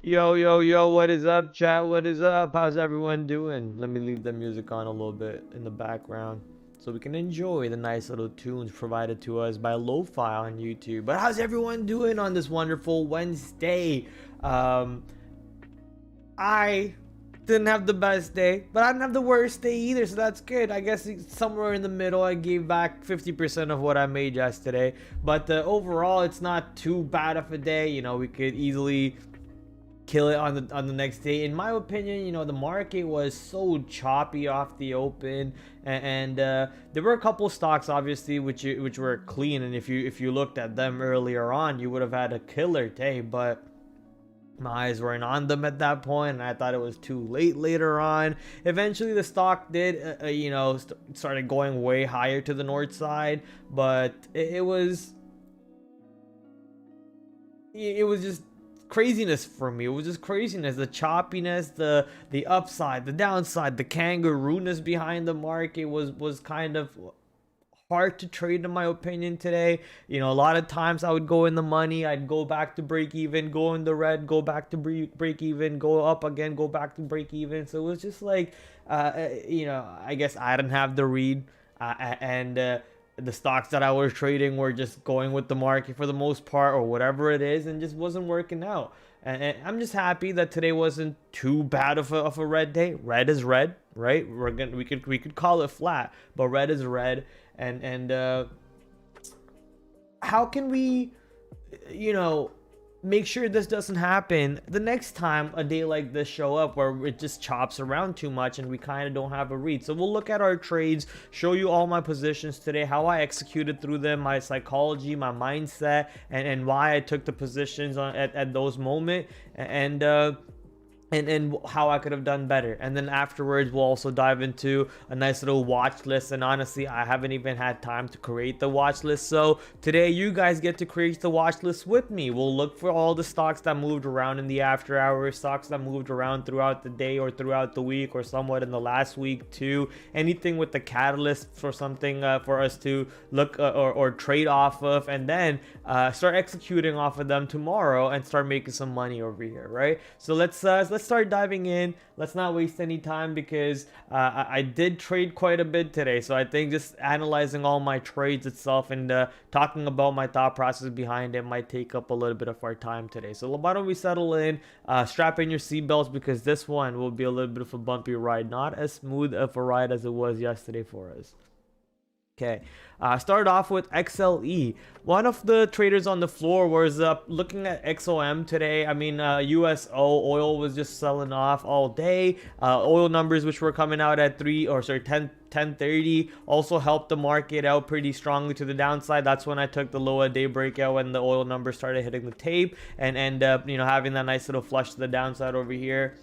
Yo, yo, yo, what is up, chat? What is up? How's everyone doing? Let me leave the music on a little bit in the background so we can enjoy the nice little tunes provided to us by Lo-Fi on YouTube. But how's everyone doing on this wonderful Wednesday? Um, I didn't have the best day, but I didn't have the worst day either, so that's good. I guess somewhere in the middle, I gave back 50% of what I made yesterday. But overall, it's not too bad of a day. You know, we could easily kill it on the next day. In my opinion, you know, the market was so choppy off the open, and there were a couple stocks obviously which were clean, and if you looked at them earlier on, you would have had a killer day, but my eyes weren't on them at that point, and I thought it was too late later on. Eventually the stock did started going way higher to the north side, but it was just craziness for me. It was just craziness, the choppiness, the upside, the downside, the kangaroo-ness behind the market was kind of hard to trade in my opinion today. You know, a lot of times I would go in the money, I'd go back to break even, go in the red, go back to break even, go up again, go back to break even. So it was just like I guess I didn't have the read, and the stocks that I was trading were just going with the market for the most part, or whatever it is, and just wasn't working out. And I'm just happy that today wasn't too bad of a red day. Red is red, right? We could call it flat, but red is red. And how can we, you know, make sure this doesn't happen the next time a day like this show up where it just chops around too much and we kind of don't have a read? So we'll look at our trades, show you all my positions today, how I executed through them, my psychology, my mindset, and why I took the positions at those moments, and how I could have done better. And then afterwards we'll also dive into a nice little watch list, and honestly I haven't even had time to create the watch list, so today you guys get to create the watch list with me. We'll look for all the stocks that moved around in the after hours, stocks that moved around throughout the day or throughout the week or somewhat in the last week too, anything with the catalyst for something for us to look or trade off of, and then start executing off of them tomorrow and start making some money over here, right? So let's start diving in. Let's not waste any time because I did trade quite a bit today. So I think just analyzing all my trades itself and talking about my thought process behind it might take up a little bit of our time today. So why don't we settle in, strap in your seatbelts, because this one will be a little bit of a bumpy ride, not as smooth of a ride as it was yesterday for us. Okay, started off with XLE. One of the traders on the floor was looking at XOM today. I mean, USO oil was just selling off all day. Oil numbers which were coming out at 10:30 also helped the market out pretty strongly to the downside. That's when I took the lower day breakout when the oil numbers started hitting the tape and end up, having that nice little flush to the downside over here.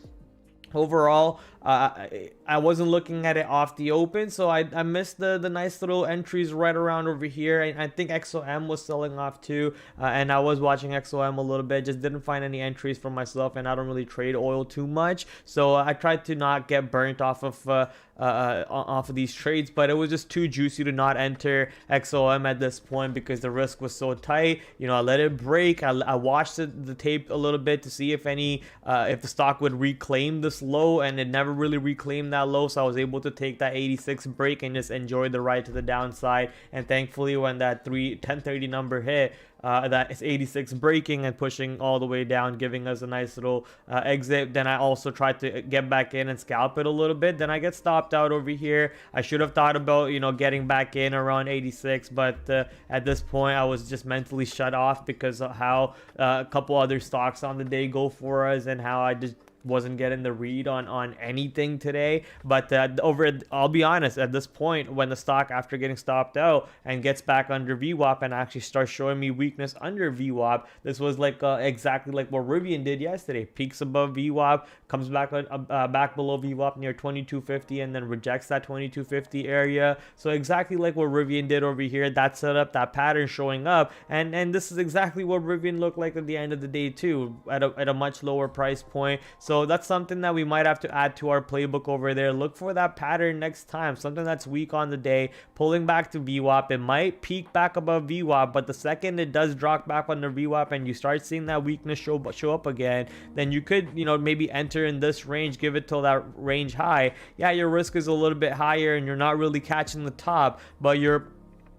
Overall, I wasn't looking at it off the open, so I missed the nice little entries right around over here. I think XOM was selling off too, and I was watching XOM a little bit, just didn't find any entries for myself, and I don't really trade oil too much, so I tried to not get burnt off of these trades, but it was just too juicy to not enter XOM at this point because the risk was so tight. I let it break. I watched the tape a little bit to see if the stock would reclaim this low, and it never really reclaimed that low, so I was able to take that 86 break and just enjoy the ride to the downside. And thankfully when that 1030 number hit, that is 86 breaking and pushing all the way down, giving us a nice little exit. Then I also tried to get back in and scalp it a little bit. Then I get stopped out over here. I should have thought about getting back in around 86, but at this point I was just mentally shut off because of how a couple other stocks on the day go for us, and how I just wasn't getting the read on anything today. But I'll be honest, at this point when the stock, after getting stopped out and gets back under VWAP and actually starts showing me weakness under VWAP, this was like exactly like what Rivian did yesterday. Peaks above VWAP, comes back back below VWAP near 2250, and then rejects that 2250 area. So exactly like what Rivian did over here, that setup, that pattern showing up, and this is exactly what Rivian looked like at the end of the day too, at a much lower price point. So So that's something that we might have to add to our playbook over there. Look for that pattern next time, something that's weak on the day, pulling back to VWAP. It might peak back above VWAP, but the second it does drop back on the VWAP and you start seeing that weakness show up again, then you could, maybe enter in this range, give it till that range high. Yeah, your risk is a little bit higher and you're not really catching the top, but your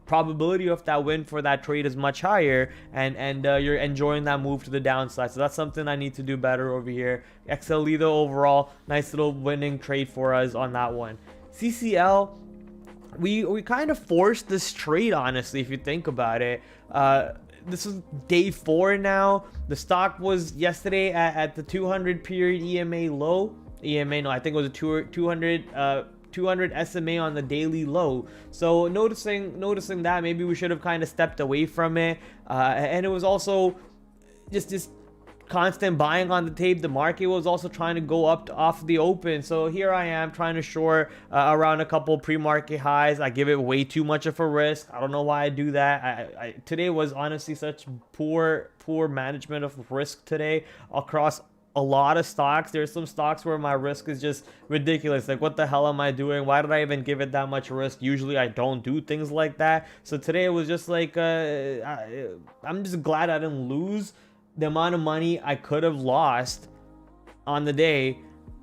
probability of that win for that trade is much higher, and you're enjoying that move to the downside. So that's something I need to do better over here. XLE though, overall nice little winning trade for us on that one. CCL, we kind of forced this trade, honestly, if you think about it. This is day 4 now. The stock was yesterday at the 200 period EMA low. No, I think it was a 200 SMA on the daily low. So noticing that, maybe we should have kind of stepped away from it. And it was also just constant buying on the tape. The market was also trying to go up off the open. So here I am trying to short around a couple pre-market highs. I give it way too much of a risk. I don't know why I do that. Today was honestly such poor management of risk today across a lot of stocks. There's some stocks where my risk is just ridiculous. Like, what the hell am I doing? Why did I even give it that much risk? Usually I don't do things like that. So today it was just like, I'm just glad I didn't lose the amount of money I could have lost on the day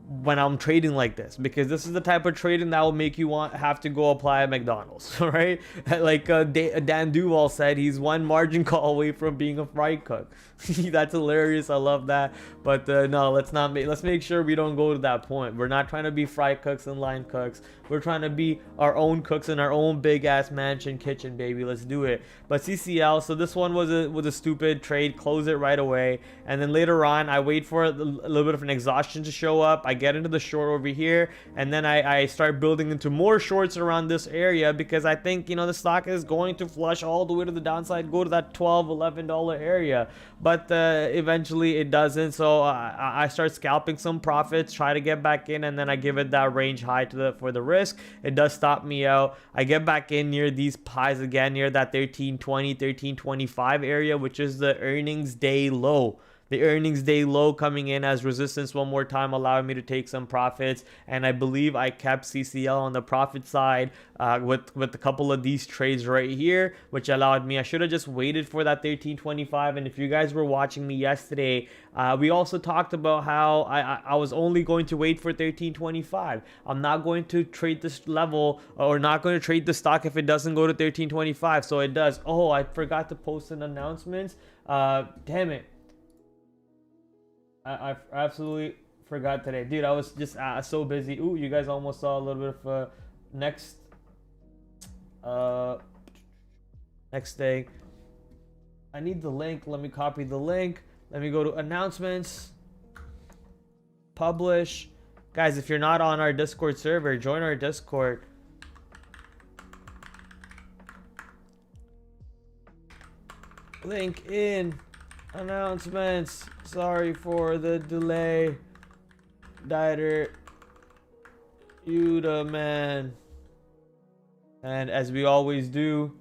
when I'm trading like this, because this is the type of trading that will make you have to go apply at McDonald's, right? Like Dan Duval said, he's one margin call away from being a fry cook. That's hilarious. I love that. But no, let's make sure we don't go to that point. We're not trying to be fry cooks and line cooks. We're trying to be our own cooks in our own big ass mansion kitchen, baby. Let's do it. But CCL, so this one was a stupid trade. Close it right away, and then later on I wait for a little bit of an exhaustion to show up. I get into the short over here, and then I start building into more shorts around this area, because I think the stock is going to flush all the way to the downside, go to that $12-11 area. But eventually it doesn't. So I start scalping some profits, try to get back in, and then I give it that range high for the risk. It does stop me out. I get back in near these highs again, near that 1320, 1325 area, which is the earnings day low. The earnings day low coming in as resistance one more time, allowing me to take some profits. And I believe I kept CCL on the profit side with a couple of these trades right here, which allowed me. I should have just waited for that 1325. And if you guys were watching me yesterday, we also talked about how I was only going to wait for 1325. I'm not going to trade this level, or not going to trade the stock if it doesn't go to 1325. So it does. Oh, I forgot to post an announcement. Damn it. I absolutely forgot today, dude. I was just so busy. Ooh, you guys almost saw a little bit of next thing. I need the link. Let me copy the link. Let me go to announcements, publish. Guys, if you're not on our Discord server, join our Discord. Link in announcements. Sorry for the delay. Dieter, you the man. And as we always do,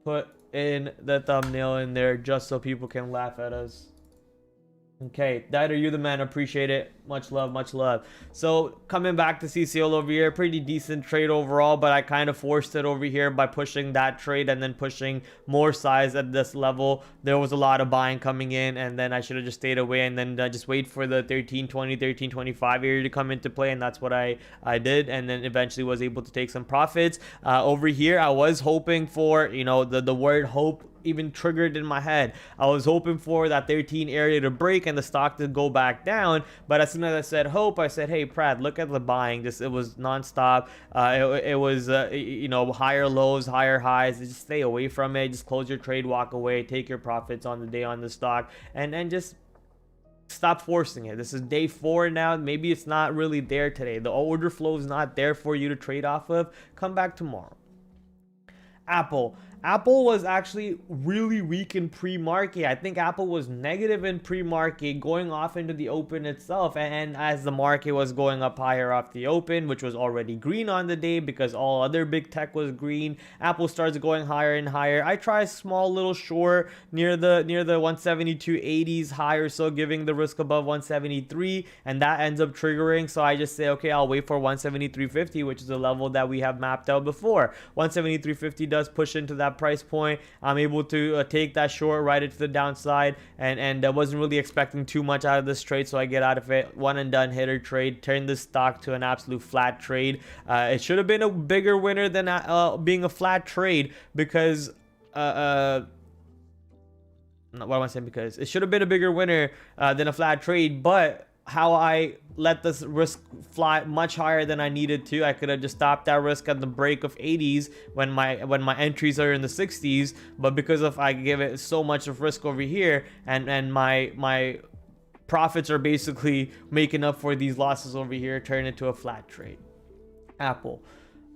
put in the thumbnail in there just so people can laugh at us. Okay, Dieter, you the man. Appreciate it. Much love, much love. So coming back to CCL over here, pretty decent trade overall, but I kind of forced it over here by pushing that trade and then pushing more size at this level. There was a lot of buying coming in, and then I should have just stayed away and then just wait for the 1320, 1325 area to come into play, and that's what I did, and then eventually was able to take some profits. Over here, I was hoping for, the word hope even triggered in my head. I was hoping for that 13 area to break and the stock to go back down, but as soon as I said hope, I said, hey Prad, look at the buying. It was non-stop. It was higher lows, higher highs. Just stay away from it. Just close your trade, walk away, take your profits on the day on the stock, and just stop forcing it. This is day 4 now. Maybe it's not really there today. The order flow is not there for you to trade off of. Come back tomorrow. Apple Apple was actually really weak in pre-market. I think Apple was negative in pre-market going off into the open itself. And as the market was going up higher off the open, which was already green on the day because all other big tech was green, Apple starts going higher and higher. I try a small little short near the 172.80s high or so, giving the risk above 173, and that ends up triggering. So I just say, okay, I'll wait for 173.50, which is a level that we have mapped out before. 173.50 does push into that price point. I'm able to take that short right into the downside, and I wasn't really expecting too much out of this trade, so I get out of it. One and done hitter trade, turn this stock to an absolute flat trade. It should have been a bigger winner than being a flat trade, because what am I saying? Because it should have been a bigger winner than a flat trade, but how I let this risk fly much higher than I needed to. I could have just stopped that risk at the break of 80s when my entries are in the 60s, but because of I give it so much of risk over here, and my profits are basically making up for these losses over here, turn it to a flat trade. Apple.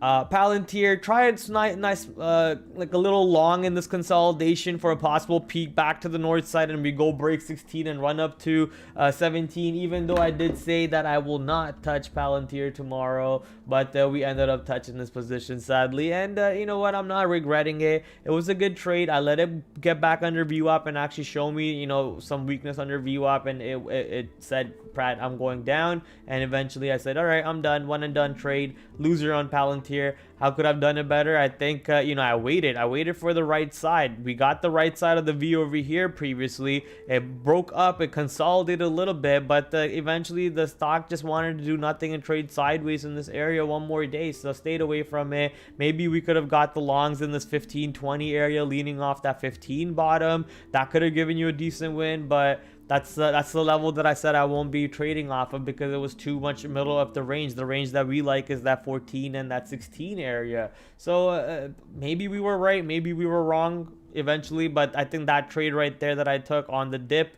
Palantir, try its nice like a little long in this consolidation for a possible peak back to the north side, and we go break 16 and run up to 17, even though I did say that I will not touch Palantir tomorrow, but we ended up touching this position sadly, and you know what, I'm not regretting it. It was a good trade. I let it get back under VWAP and actually show me, you know, some weakness under VWAP, and it said, Pratt, I'm going down, and eventually I said, all right, I'm done. One and done trade. Loser on Palantir. How could I have done it better? I think you know, I waited for the right side. We got the right side of the V over here previously. It broke up, it consolidated a little bit, but eventually the stock just wanted to do nothing and trade sideways in this area one more day, so I stayed away from it. Maybe we could have got the longs in this 15-20 area, leaning off that 15 bottom. That could have given you a decent win, but that's the level that I said I won't be trading off of, because it was too much middle of the range. The range that we like is that 14 and that 16 area. So maybe we were right, maybe we were wrong eventually, but I think that trade right there that I took on the dip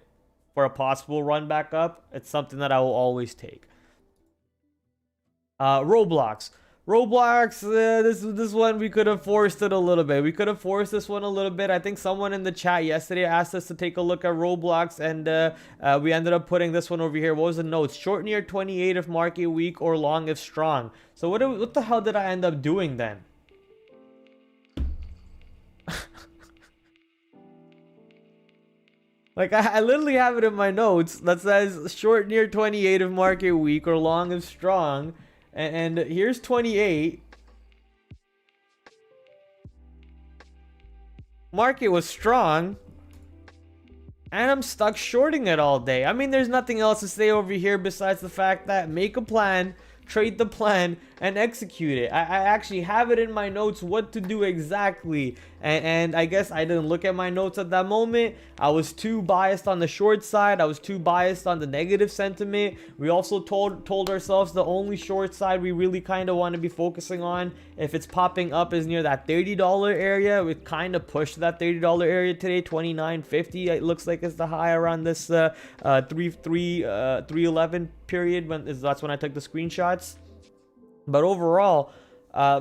for a possible run back up, it's something that I will always take. Roblox, this one we could have forced it a little bit. We could have forced this one a little bit. I think someone in the chat yesterday asked us to take a look at Roblox, and we ended up putting this one over here. What was the notes? Short near 28 if market weak, or long if strong. So what the hell did I end up doing then? Like, I literally have it in my notes that says short near 28 if market weak, or long if strong. And here's 28. Market was strong, and I'm stuck shorting it all day. I mean, there's nothing else to say over here besides the fact that make a plan, trade the plan, and execute it. I actually have it in my notes what to do exactly, and I guess I didn't look at my notes at that moment. I was too biased on the short side. I was too biased on the negative sentiment. We also told ourselves the only short side we really kind of want to be focusing on, if it's popping up, is near that $30 area. We kind of pushed that $30 area today, $29.50. It looks like it's the high around this 311 period, that's when I took the screenshots. But overall,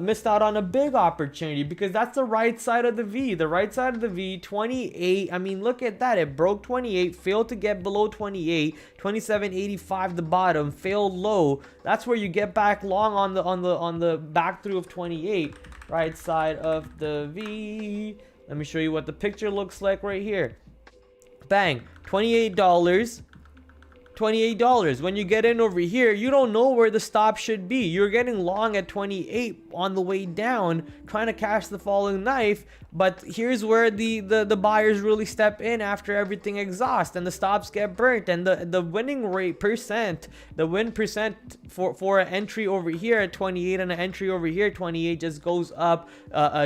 missed out on a big opportunity, because that's the right side of the V. The right side of the V, 28. I mean, look at that. It broke 28, failed to get below 28, 27.85 the bottom, failed low. That's where you get back long on the back through of 28. Right side of the V. Let me show you what the picture looks like right here. Bang, $28. $28. When you get in over here, you don't know where the stop should be. You're getting long at 28 on the way down, trying to catch the falling knife, but here's where the buyers really step in after everything exhausts and the stops get burnt, and the winning rate percent, the win percent for an entry over here at 28 and an entry over here at 28 just goes up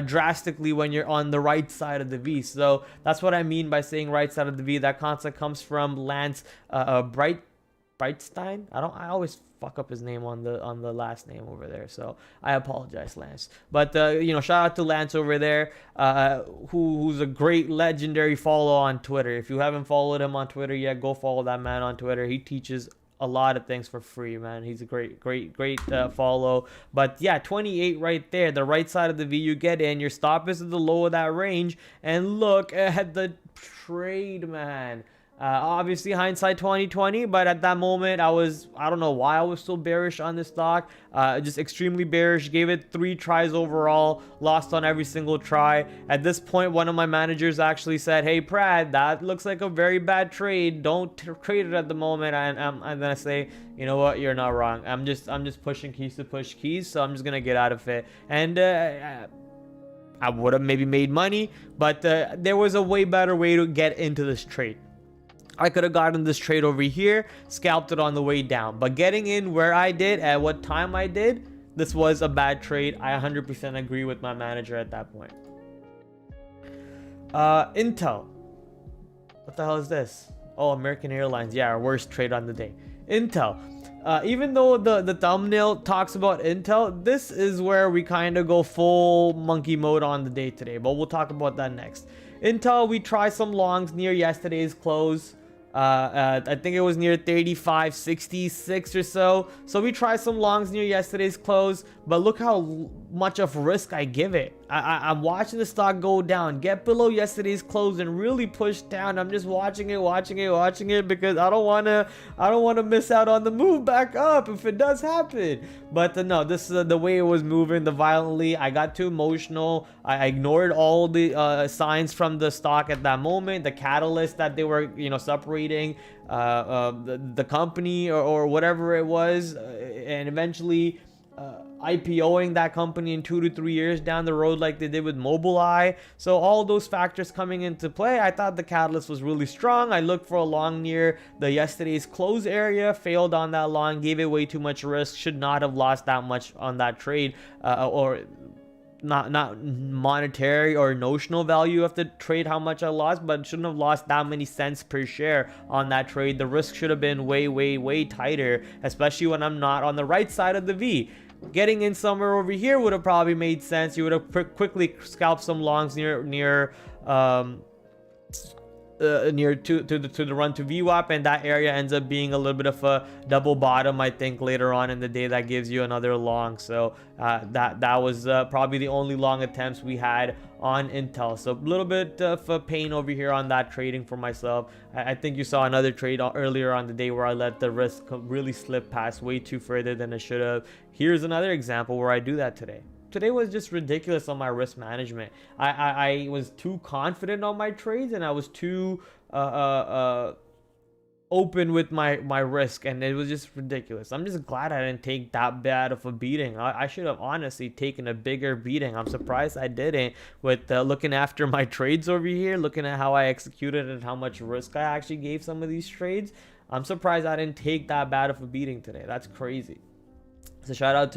drastically when you're on the right side of the V. So that's what I mean by saying right side of the V. That concept comes from Lance Breitstein. I always fuck up his name on the last name over there, so I apologize, Lance. But you know, shout out to Lance over there, who's a great legendary follow on Twitter. If you haven't followed him on Twitter yet, go follow that man on Twitter. He teaches a lot of things for free, man. He's a great follow. But yeah, 28 right there, the right side of the V, you get in, your stop is at the low of that range, and look at the trade, man. Obviously hindsight 2020, but at that moment I don't know why I was so bearish on this stock. Just extremely bearish. Gave it 3 tries overall, lost on every single try. At this point, one of my managers actually said, "Hey Prad, that looks like a very bad trade. Don't trade it at the moment." And I'm gonna say, you know what, you're not wrong. I'm just pushing keys to push keys, so I'm just gonna get out of it. And I would have maybe made money, but there was a way better way to get into this trade. I could have gotten this trade over here, scalped it on the way down. But getting in where I did, at what time I did, this was a bad trade. I 100% agree with my manager at that point. Intel. What the hell is this? Oh, American Airlines. Yeah, our worst trade on the day. Intel. Even though the thumbnail talks about Intel, this is where we kind of go full monkey mode on the day today. But we'll talk about that next. Intel, we try some longs near yesterday's close. I think it was near 35.66 or so. So we tried some longs near yesterday's close, but look how much of risk I give it. I'm watching the stock go down, get below yesterday's close, and really push down. I'm just watching it because I don't wanna miss out on the move back up if it does happen. But no, this is the way it was moving, the violently. I got too emotional. I ignored all the signs from the stock at that moment, the catalyst that they were, separating the company or whatever it was, and eventually IPOing that company in 2 to 3 years down the road like they did with Mobileye. So all those factors coming into play, I thought the catalyst was really strong. I looked for a long near the yesterday's close area, failed on that long, gave it way too much risk, should not have lost that much on that trade, or not monetary or notional value of the trade, how much I lost, but shouldn't have lost that many cents per share on that trade. The risk should have been way tighter, especially when I'm not on the right side of the V. Getting in somewhere over here would have probably made sense. You would have quickly scalped some longs near to the run to VWAP, and that area ends up being a little bit of a double bottom, I think, later on in the day that gives you another long. So that was probably the only long attempts we had on Intel. So a little bit of a pain over here on that trading for myself. I think you saw another trade earlier on the day where I let the risk really slip past way too further than I should have. Here's another example where I do that today. Today was just ridiculous on my risk management. I was too confident on my trades, and I was too open with my risk, and it was just ridiculous. I'm just glad I didn't take that bad of a beating. I should have honestly taken a bigger beating. I'm surprised I didn't, with looking after my trades over here, looking at how I executed and how much risk I actually gave some of these trades. I'm surprised I didn't take that bad of a beating today. That's crazy. So shout out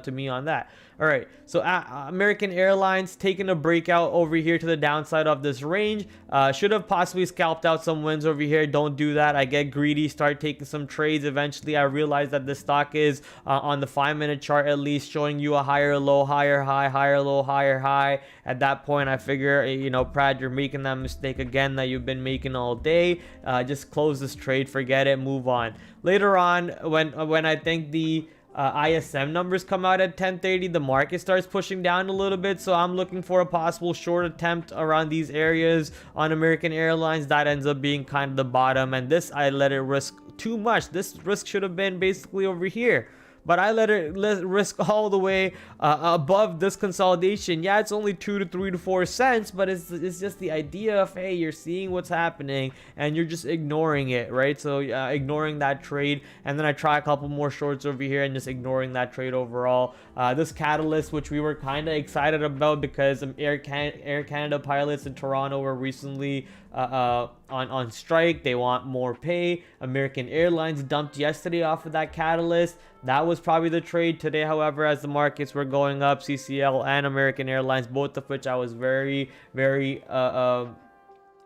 to me on that. All right, so American Airlines taking a breakout over here to the downside of this range. Should have possibly scalped out some wins over here. Don't do that. I get greedy, start taking some trades. Eventually I realized that the stock is on the 5-minute chart at least showing you a higher low, higher high, higher low, higher high. At that point I figure, Prad, you're making that mistake again that you've been making all day. Just close this trade, forget it, move on. Later on, when I think the ISM numbers come out at 10:30, the market starts pushing down a little bit, so I'm looking for a possible short attempt around these areas on American Airlines. That ends up being kind of the bottom, and this I let it risk too much. This risk should have been basically over here, but I let it risk all the way above this consolidation. Yeah, it's only 2 to 3 to 4 cents, but it's just the idea of, hey, you're seeing what's happening and you're just ignoring it, right? So ignoring that trade, and then I try a couple more shorts over here and just ignoring that trade overall. This catalyst, which we were kind of excited about because Air Canada pilots in Toronto were recently on strike. They want more pay. American Airlines dumped yesterday off of that catalyst. That was probably the trade today. However, as the markets were going up, CCL and American Airlines, both of which I was very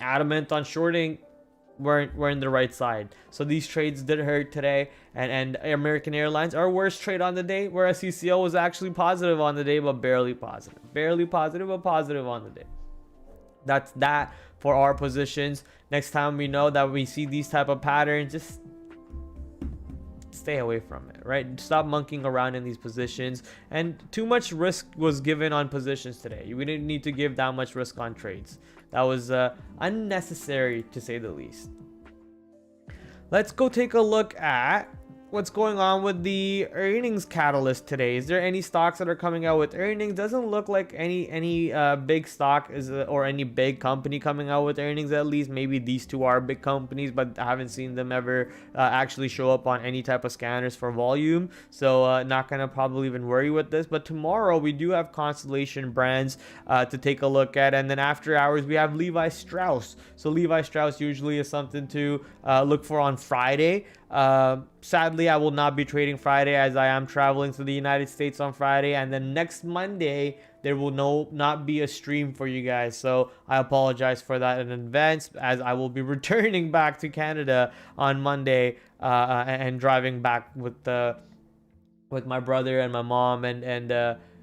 adamant on shorting, were in the right side. So these trades did hurt today, and American Airlines, our worst trade on the day, whereas CCL was actually positive on the day, but barely positive, but positive on the day. That's that for our positions. Next time we know that we see these type of patterns, just stay away from it, right? Stop monkeying around in these positions. And too much risk was given on positions today. We didn't need to give that much risk on trades. That was unnecessary, to say the least. Let's go take a look at what's going on with the earnings catalyst today. Is there any stocks that are coming out with earnings? Doesn't look like any big stock is or any big company coming out with earnings. At least maybe these two are big companies, but I haven't seen them ever actually show up on any type of scanners for volume. So not gonna probably even worry with this. But tomorrow we do have Constellation Brands to take a look at, and then after hours we have Levi Strauss. So Levi Strauss usually is something to look for on Friday. Sadly, I will not be trading Friday as I am traveling to the United States on Friday, and then next Monday there will not be a stream for you guys, so I apologize for that in advance, as I will be returning back to Canada on Monday and driving back with my brother and my mom and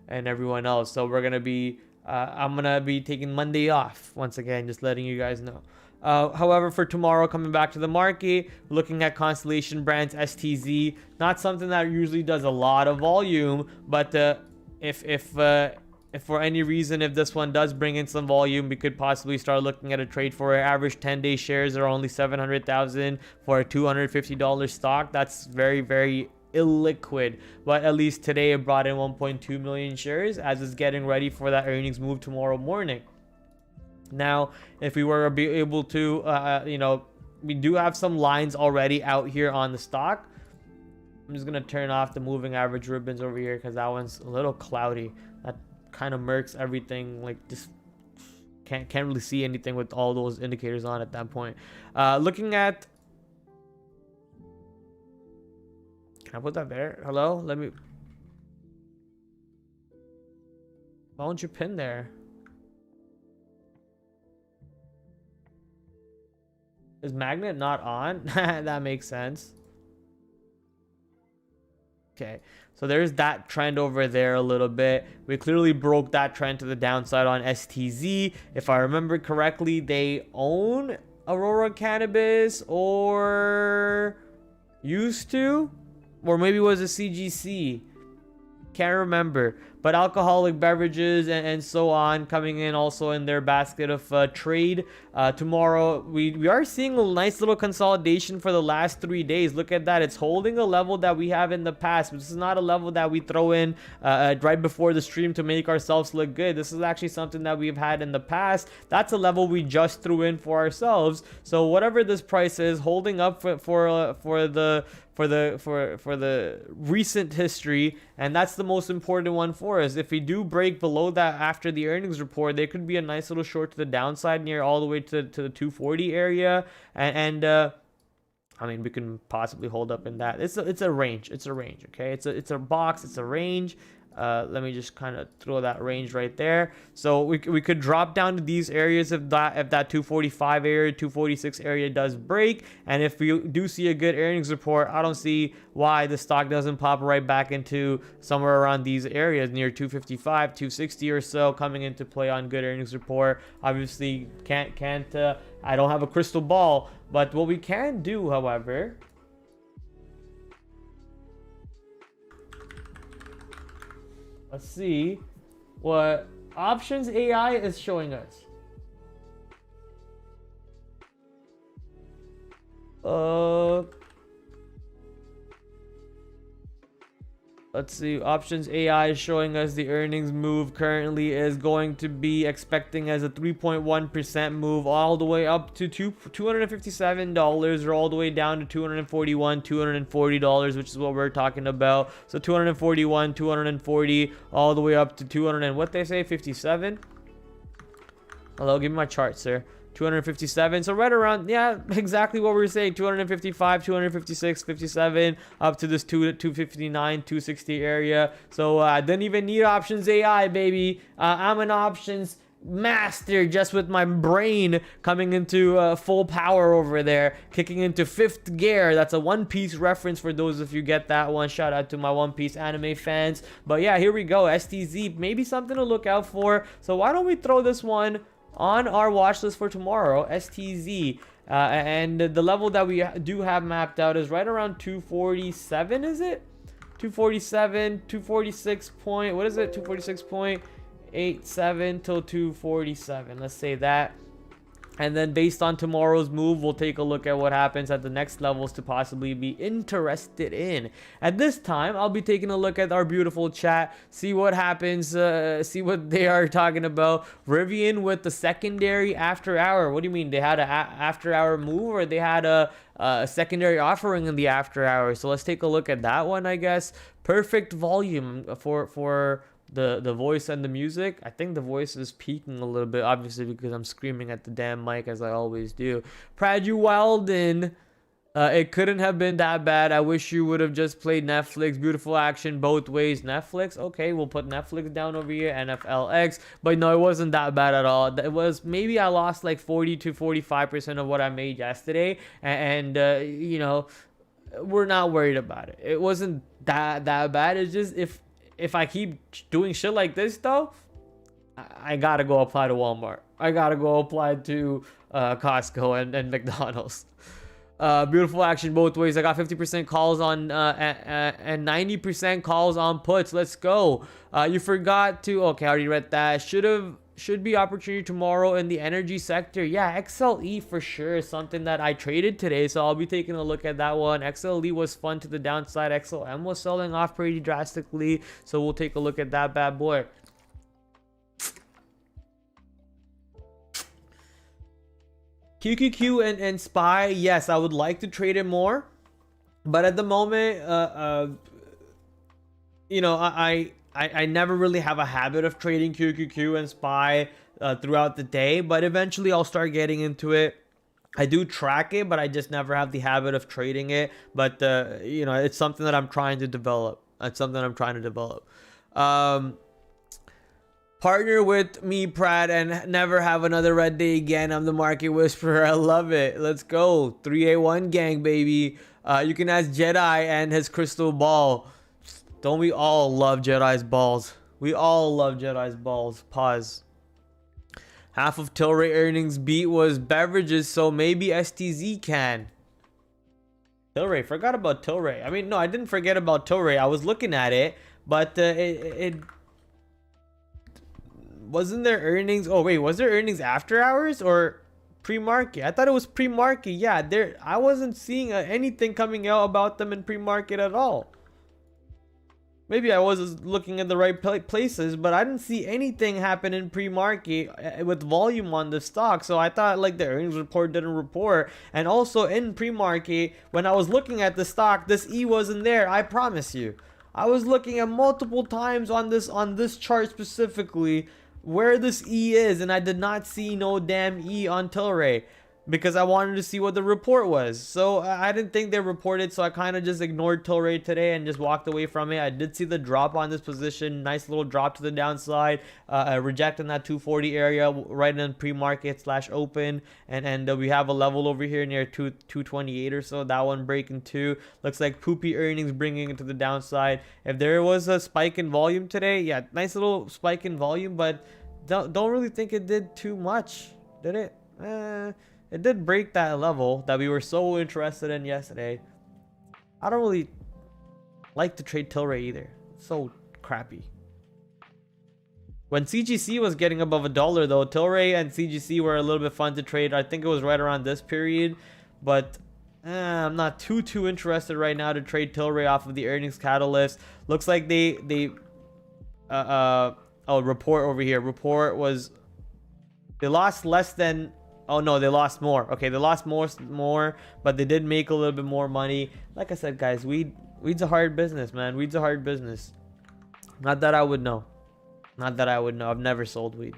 everyone else. So we're gonna be I'm gonna be taking Monday off once again, just letting you guys know. However, for tomorrow, coming back to the market, looking at Constellation Brands, STZ, not something that usually does a lot of volume, but if for any reason, if this one does bring in some volume, we could possibly start looking at a trade for it. Average 10-day shares are only 700,000 for a $250 stock. That's very, very illiquid, but at least today it brought in 1.2 million shares as it's getting ready for that earnings move tomorrow morning. Now, if we were to be able to, we do have some lines already out here on the stock. I'm just going to turn off the moving average ribbons over here because that one's a little cloudy. That kind of murks everything. Like, just can't really see anything with all those indicators on at that point. Looking at... Can I put that there? Hello? Let me... Why don't you pin there? Is magnet not on? That makes sense. Okay, so there's that trend over there a little bit. We clearly broke that trend to the downside on STZ. If I remember correctly, they own Aurora Cannabis, or used to, or maybe it was a CGC. Can't remember. But alcoholic beverages and so on coming in also in their basket of trade. Tomorrow we are seeing a nice little consolidation for the last 3 days. Look at that. It's holding a level that we have in the past. This is not a level that we throw in right before the stream to make ourselves look good. This is actually something that we've had in the past. That's a level we just threw in for ourselves. So whatever this price is, holding up for the recent history, and that's the most important one for us. If we do break below that after the earnings report, there could be a nice little short to the downside near all the way to the 240 area, and I mean, we can possibly hold up in that. It's a range. It's a range. Okay, it's a box. It's a range. Let me just kind of throw that range right there. So we could drop down to these areas if that 245 area, 246 area does break. And if we do see a good earnings report, I don't see why the stock doesn't pop right back into somewhere around these areas near 255, 260 or so, coming into play on good earnings report. Obviously can't I don't have a crystal ball, but what we can do, however, let's see what options AI is showing us. Let's see. Options AI is showing us the earnings move currently is going to be expecting as a 3.1% move all the way up to $257 or all the way down to $241, $240, which is what we're talking about. So 241, 240, all the way up to 200 and what they say, 57. Hello, give me my chart, sir. 257, so right around, yeah, exactly what we were saying, 255, 256, 57, up to this 259, 260 area. So I didn't even need options AI, baby. I'm an options master just with my brain coming into full power over there, kicking into fifth gear. That's a One Piece reference for those of you get that one. Shout out to my One Piece anime fans. But yeah, here we go. STZ, maybe something to look out for. So why don't we throw this one on our watch list for tomorrow? STZ. And the level that we do have mapped out is right around 247, is it? 247, 246 point, what is it? 246.87 till 247. Let's say that. And then based on tomorrow's move, we'll take a look at what happens at the next levels to possibly be interested in. At this time, I'll be taking a look at our beautiful chat, see what happens, see what they are talking about. Rivian with the secondary after hour. What do you mean? They had a after hour move, or they had a secondary offering in the after hours? So let's take a look at that one, I guess. Perfect volume for the voice and the music. I think the voice is peaking a little bit, obviously, because I'm screaming at the damn mic as I always do. Prad, you wildin'. It couldn't have been that bad. I wish you would have just played Netflix. Beautiful action both ways. Netflix, okay, we'll put Netflix down over here. NFLX, but no, it wasn't that bad at all. It was, maybe I lost like 40 to 45% of what I made yesterday, and you know, we're not worried about it. It wasn't that bad. It's just if I keep doing shit like this, though, I gotta go apply to Walmart. I gotta go apply to Costco and McDonald's. Beautiful action both ways. I got 50% calls on and 90% calls on puts. Let's go. You forgot to, okay, I already read that. Should be opportunity tomorrow in the energy sector. Yeah, XLE for sure is something that I traded today, so I'll be taking a look at that one. XLE was fun to the downside. XLM was selling off pretty drastically, so we'll take a look at that bad boy. QQQ and SPY, yes, I would like to trade it more, but at the moment, you know, I never really have a habit of trading QQQ and SPY throughout the day, but eventually I'll start getting into it. I do track it, but I just never have the habit of trading it. But you know, it's something that I'm trying to develop. Partner with me, Prad, and never have another red day again. I'm the market whisperer. I love it. Let's go. 3A1 gang, baby. You can ask Jedi and his crystal ball. Don't we all love Jedi's balls? We all love Jedi's balls. Pause. Half of Tilray earnings beat was beverages, so maybe STZ can. Tilray, forgot about Tilray. I mean, no, I didn't forget about Tilray. I was looking at it, but it wasn't there earnings. Oh wait, was there earnings after hours or pre-market? I thought it was pre-market. Yeah, I wasn't seeing anything coming out about them in pre-market at all. Maybe I was looking at the right places, but I didn't see anything happen in pre-market with volume on the stock. So I thought like the earnings report didn't report. And also in pre-market, when I was looking at the stock, this E wasn't there. I promise you. I was looking at multiple times on this chart specifically where this E is, and I did not see no damn E on Tilray, because I wanted to see what the report was. So I didn't think they reported, so I kind of just ignored Tilray today and just walked away from it. I did see the drop on this position, nice little drop to the downside, rejecting that 240 area right in pre-market / open, and we have a level over here near 228 or so. That one breaking too. Looks like poopy earnings bringing it to the downside. If there was a spike in volume today, yeah, nice little spike in volume, but don't really think it did too much, did it? It did break that level that we were so interested in yesterday. I don't really like to trade Tilray either. It's so crappy. When CGC was getting above $1 though, Tilray and CGC were a little bit fun to trade. I think it was right around this period, but I'm not too interested right now to trade Tilray off of the earnings catalyst. Looks like they report over here. Report was, they lost less than, oh no, they lost more. Okay, they lost more, but they did make a little bit more money. Like I said, guys, weed's a hard business, man. Weed's a hard business. Not that I would know. I've never sold weed.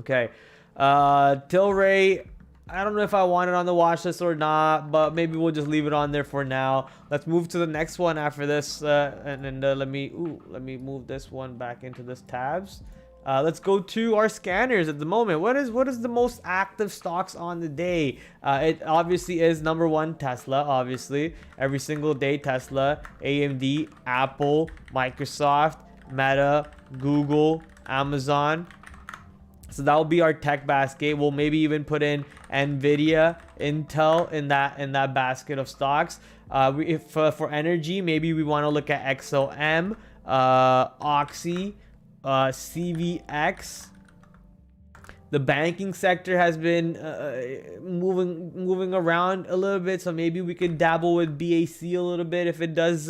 Okay, Tilray, I don't know if I want it on the watch list or not, but maybe we'll just leave it on there for now. Let's move to the next one after this, and then let me move this one back into this tabs. Let's go to our scanners at the moment. What is the most active stocks on the day? It obviously is number one, Tesla. Obviously, every single day, Tesla, AMD, Apple, Microsoft, Meta, Google, Amazon. So that will be our tech basket. We'll maybe even put in Nvidia, Intel in that basket of stocks. If for energy, maybe we want to look at XOM, Oxy, CVX. The banking sector has been moving around a little bit, so maybe we could dabble with BAC a little bit. If it does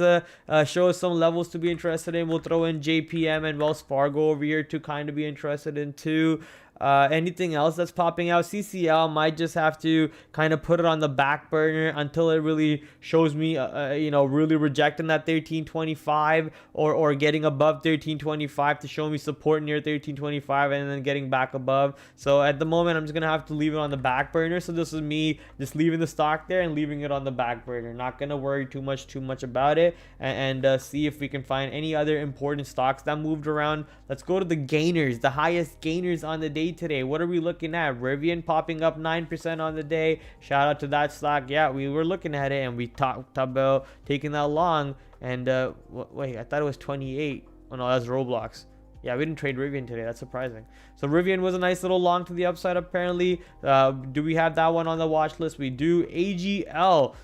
show us some levels to be interested in, we'll throw in JPM and Wells Fargo over here to kind of be interested in too. Anything else that's popping out, CCL might just have to kind of put it on the back burner until it really shows me you know, really rejecting that 1325 or getting above 1325 to show me support near 1325 and then getting back above. So at the moment I'm just gonna have to leave it on the back burner. So this is me just leaving the stock there and leaving it on the back burner, not gonna worry too much about it, and see if we can find any other important stocks that moved around. Let's go to the gainers, the highest gainers on the day today. What are we looking at? Rivian popping up 9% on the day. Shout out to that stock. Yeah, we were looking at it and we talked about taking that long, and wait, I thought it was 28. Oh no, that's Roblox. Yeah, we didn't trade Rivian today. That's surprising. So Rivian was a nice little long to the upside apparently. Do we have that one on the watch list? We do. AGL,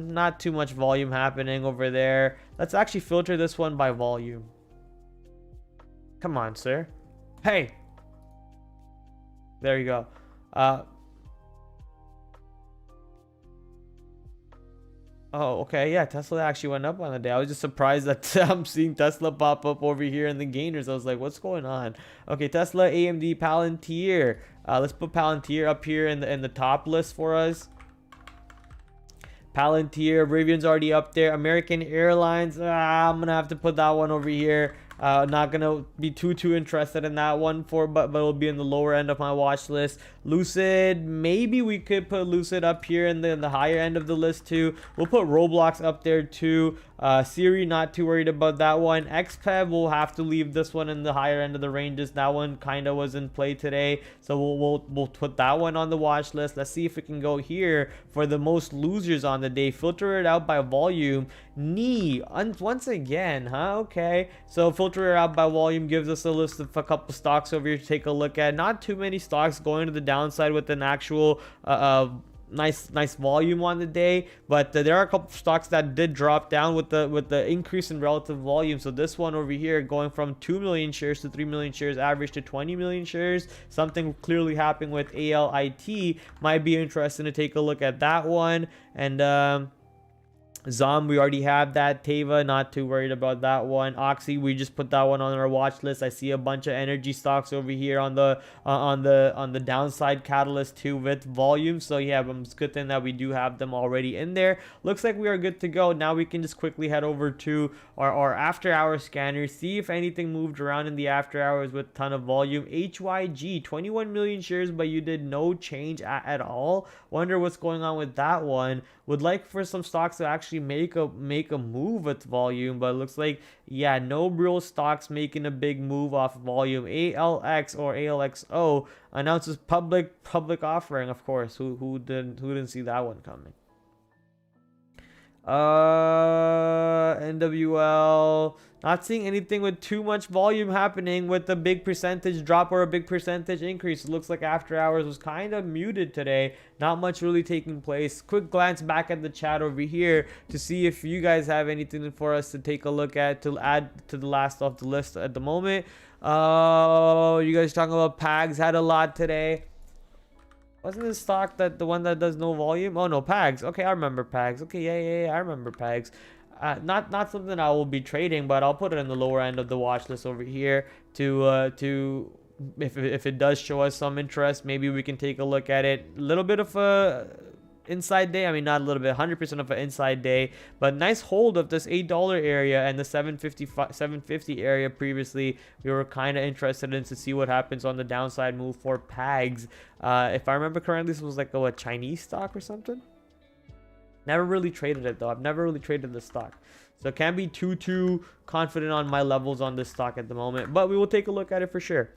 not too much volume happening over there. Let's actually filter this one by volume. Come on, sir. Hey, there you go. Oh, okay. Yeah, Tesla actually went up on the day. I was just surprised that I'm seeing Tesla pop up over here in the gainers. I was like, what's going on? Okay, Tesla, AMD, Palantir. Let's put Palantir up here in the top list for us. Palantir, Rivian's already up there. American Airlines, I'm gonna have to put that one over here. Not gonna be too interested in that one but it'll be in the lower end of my watch list. Lucid, maybe we could put Lucid up here in the higher end of the list too. We'll put Roblox up there too. Siri, not too worried about that one. XPEV, we'll have to leave this one in the higher end of the ranges. That one kind of was in play today, so we'll put that one on the watch list. Let's see if we can go here for the most losers on the day. Filter it out by volume. Knee, once again, huh? Okay, so filter it out by volume gives us a list of a couple stocks over here to take a look at. Not too many stocks going to the downside with an actual nice volume on the day, but there are a couple stocks that did drop down with the increase in relative volume. So this one over here going from 2 million shares to 3 million shares, average to 20 million shares. Something clearly happening with ALIT. Might be interesting to take a look at that one. And Zom, we already have that. Teva, not too worried about that one. Oxy, we just put that one on our watch list. I see a bunch of energy stocks over here on the downside catalyst too with volume. So yeah, it's a good thing that we do have them already in there. Looks like we are good to go. Now we can just quickly head over to our after hour scanner, see if anything moved around in the after hours with ton of volume. HYG, 21 million shares, but you did no change at all. Wonder what's going on with that one. Would like for some stocks to actually make a move with volume, but it looks like, yeah, no real stocks making a big move off volume. ALX or ALXO announces public offering. Of course, who didn't see that one coming? NWL, not seeing anything with too much volume happening with a big percentage drop or a big percentage increase. It looks like after hours was kind of muted today. Not much really taking place. Quick glance back at the chat over here to see if you guys have anything for us to take a look at to add to the last of the list at the moment. Oh, you guys talking about PAGS had a lot today. Wasn't this stock that the one that does no volume? Oh no, PAGS. Okay, I remember PAGS. Okay, yeah, I remember PAGS. Not something I will be trading, but I'll put it in the lower end of the watch list over here to if it does show us some interest, maybe we can take a look at it. A little bit of a inside day. I mean, not a little bit, 100% of an inside day, but nice hold of this $8 area and the 750 area previously. We were kind of interested in to see what happens on the downside move for PAGS. If I remember correctly, this was like a Chinese stock or something. Never really traded it though. I've never really traded this stock, so can't be too confident on my levels on this stock at the moment, but we will take a look at it for sure.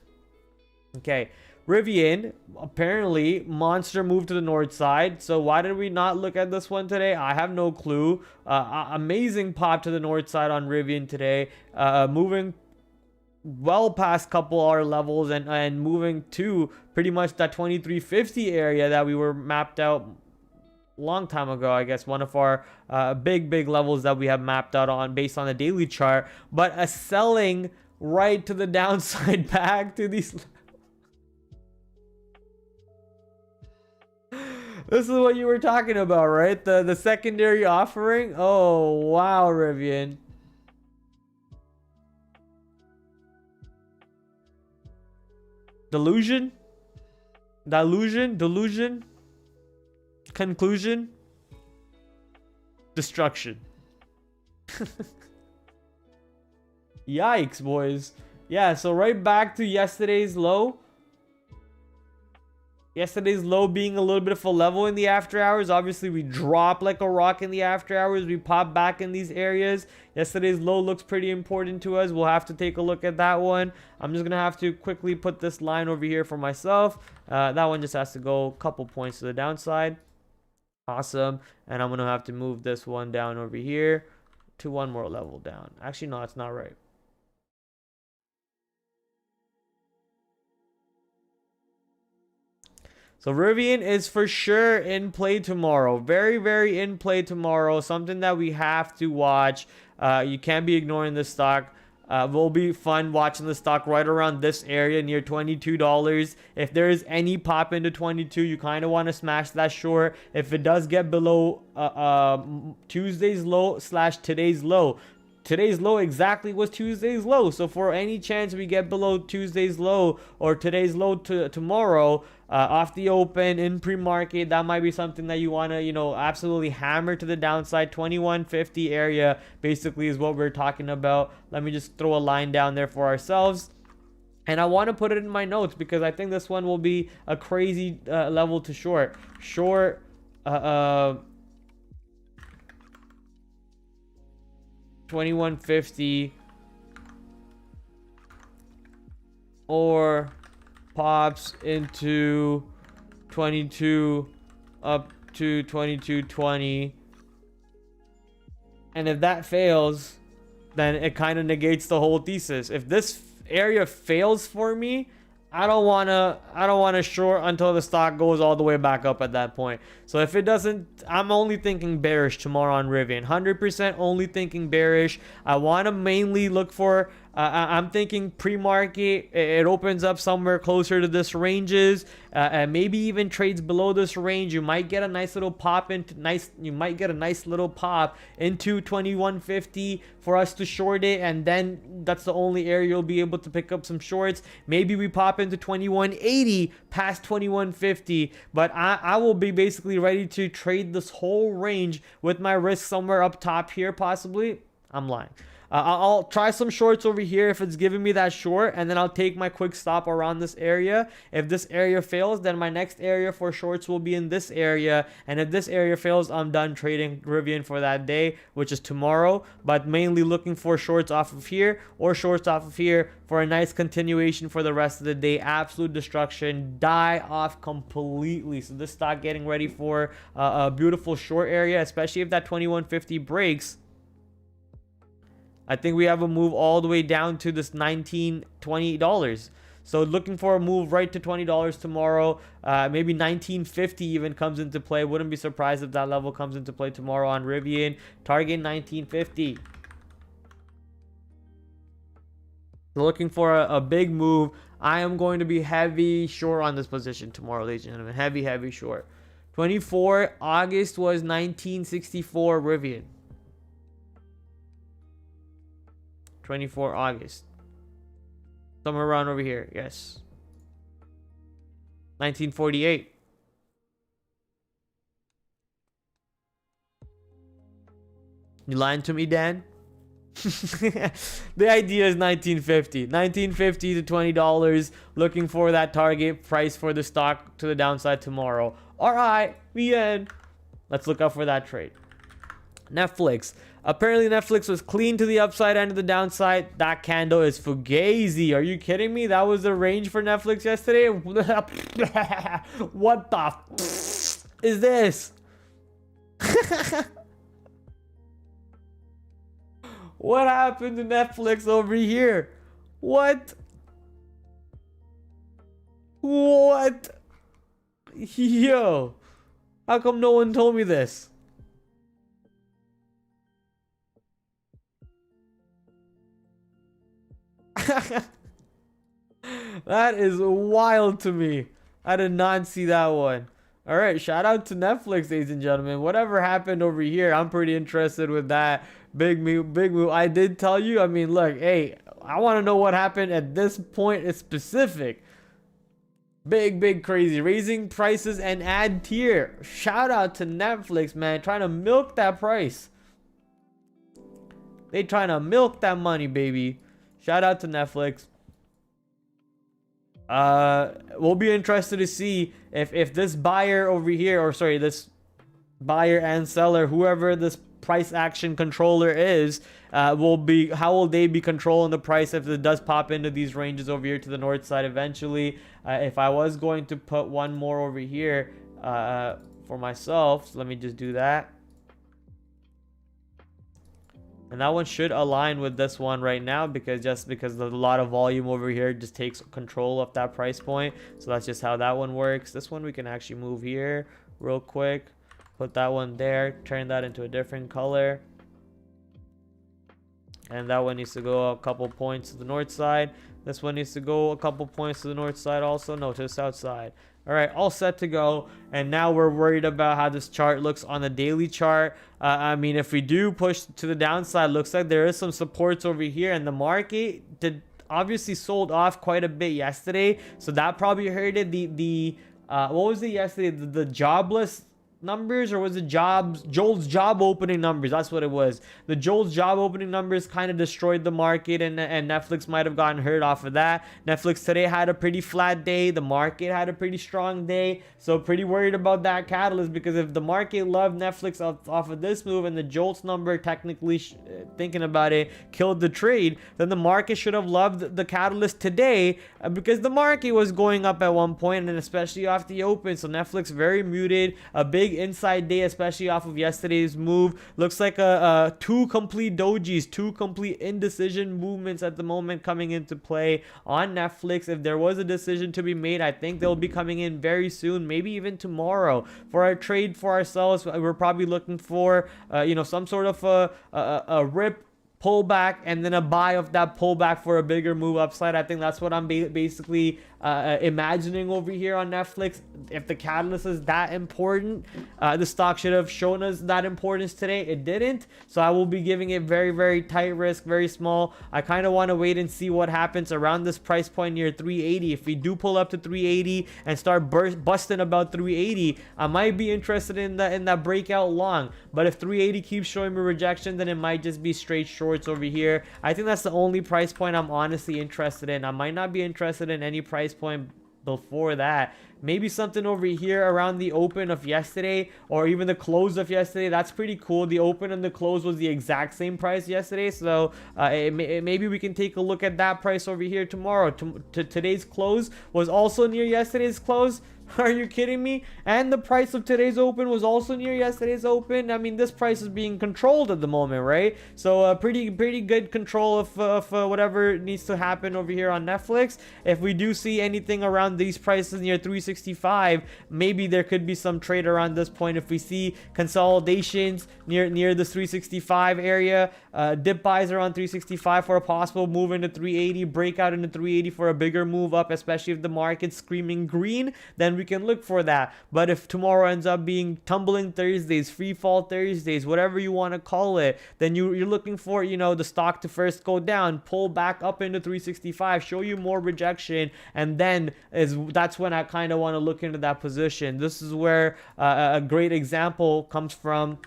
Okay, Rivian, apparently monster move to the north side. So why did we not look at this one today? I have no clue. Amazing pop to the north side on Rivian today. Moving well past couple hour levels and moving to pretty much that 2350 area that we were mapped out long time ago. I guess one of our big levels that we have mapped out on based on the daily chart, but a selling right to the downside back to these. This is what you were talking about, right? The secondary offering. Oh wow, Rivian. Delusion, conclusion, destruction. Yikes, boys. Yeah, so right back to yesterday's low. Yesterday's low being a little bit of a level in the after hours. Obviously, we drop like a rock in the after hours. We pop back in these areas. Yesterday's low looks pretty important to us. We'll have to take a look at that one. I'm just going to have to quickly put this line over here for myself. That one just has to go a couple points to the downside. Awesome. And I'm going to have to move this one down over here to one more level down. Actually, no, it's not right. So Rivian is for sure in play tomorrow. Very in play tomorrow. Something that we have to watch. You can't be ignoring this stock. Will be fun watching the stock right around this area near $22. If there is any pop into 22, you kind of want to smash that short. If it does get below Tuesday's low / today's low. Today's low exactly was Tuesday's low. So for any chance we get below Tuesday's low or today's low tomorrow off the open in pre-market, that might be something that you want to, absolutely hammer to the downside. 2150 area basically is what we're talking about. Let me just throw a line down there for ourselves. And I want to put it in my notes because I think this one will be a crazy level to short. Short 2150 or pops into 22 up to 2220, and if that fails, then it kind of negates the whole thesis. If this area fails for me, I don't wanna short until the stock goes all the way back up at that point. So if it doesn't, I'm only thinking bearish tomorrow on Rivian. 100% only thinking bearish. I want to mainly look for I'm thinking pre-market it opens up somewhere closer to this ranges, and maybe even trades below this range. You might get a nice little pop into you might get a nice little pop into 2150 for us to short it, and then that's the only area you'll be able to pick up some shorts. Maybe we pop into 2180 past 2150, but I will be basically ready to trade this whole range with my risk somewhere up top here possibly. I'm lying. I'll try some shorts over here if it's giving me that short, and then I'll take my quick stop around this area. If this area fails, then my next area for shorts will be in this area, and if this area fails, I'm done trading Rivian for that day, which is tomorrow. But mainly looking for shorts off of here or shorts off of here for a nice continuation for the rest of the day. Absolute destruction, die off completely. So this stock getting ready for a beautiful short area, especially if that 2150 breaks. I think we have a move all the way down to this $19, $20. So looking for a move right to $20 tomorrow. Maybe $19.50 even comes into play. Wouldn't be surprised if that level comes into play tomorrow on Rivian. Target $19.50. So looking for a big move. I am going to be heavy short on this position tomorrow, ladies and gentlemen. Heavy short. 24 August was 1964 Rivian. 24 August. Somewhere around over here. Yes. 1948. You lying to me, Dan? The idea is 1950. 1950 to $20. Looking for that target price for the stock to the downside tomorrow. Alright, we in. Let's look out for that trade. Netflix. Apparently Netflix was clean to the upside and to the downside. That candle is fugazi. Are you kidding me? That was the range for Netflix yesterday. What the is this? What happened to Netflix over here? What? What? Yo, how come no one told me this? That is wild to me. I did not see that one. All right, shout out to Netflix, ladies and gentlemen. Whatever happened over here, I'm pretty interested with that big move. Big move. I did tell you. I mean, look, hey, I want to know what happened at this point. It's specific. Big crazy, raising prices and add tier. Shout out to Netflix, man, trying to milk that price. They trying to milk that money, baby. Shout out to Netflix. We'll be interested to see if this buyer over here, or sorry, this buyer and seller, whoever this price action controller is, how will they be controlling the price if it does pop into these ranges over here to the north side eventually. If I was going to put one more over here for myself, so let me just do that. And that one should align with this one right now, because there's a lot of volume over here, just takes control of that price point. So that's just how that one works. This one we can actually move here real quick, put that one there, turn that into a different color, and that one needs to go a couple points to the north side. This one needs to go a couple points to the north side also, no, to the south side. All right, all set to go. And now we're worried about how this chart looks on the daily chart. I mean, if we do push to the downside, looks like there is some supports over here, and the market did obviously sold off quite a bit yesterday, so that probably hurted the what was it yesterday, the jobless numbers, or was it Joel's job opening numbers? That's what it was. The Joel's job opening numbers kind of destroyed the market, and Netflix might have gotten hurt off of that. Netflix today had a pretty flat day. The market had a pretty strong day, so pretty worried about that catalyst, because if the market loved Netflix off of this move, and the Jolt's number technically thinking about it killed the trade, then the market should have loved the catalyst today, because the market was going up at one point, and especially off the open. So Netflix very muted, a big inside day, especially off of yesterday's move. Looks like two complete dojis, two complete indecision movements at the moment coming into play on Netflix. If there was a decision to be made, I think they'll be coming in very soon, maybe even tomorrow. For our trade for ourselves, we're probably looking for some sort of a rip pullback, and then a buy of that pullback for a bigger move upside. I think that's what I'm basically imagining over here on Netflix. If the catalyst is that important, the stock should have shown us that importance today. It didn't, so I will be giving it very tight risk, very small. I kind of want to wait and see what happens around this price point near 380. If we do pull up to 380 and start busting about 380, I might be interested in that breakout long. But if 380 keeps showing me rejection, then it might just be straight shorts over here. I think that's the only price point I'm honestly interested in. I might not be interested in any price point before that. Maybe something over here around the open of yesterday, or even the close of yesterday. That's pretty cool. The open and the close was the exact same price yesterday, so maybe we can take a look at that price over here tomorrow. Today's close was also near yesterday's close. Are you kidding me? And the price of today's open was also near yesterday's open. I mean, this price is being controlled at the moment, right? So pretty good control of whatever needs to happen over here on Netflix. If we do see anything around these prices near 365, maybe there could be some trade around this point. If we see consolidations near the 365 area, dip buys around 365 for a possible move into 380, breakout into 380 for a bigger move up, especially if the market's screaming green, then we can look for that. But if tomorrow ends up being tumbling Thursdays, free fall Thursdays, whatever you want to call it, then you're looking for the stock to first go down, pull back up into 365, show you more rejection, and then that's when I kind of want to look into that position. This is where a great example comes from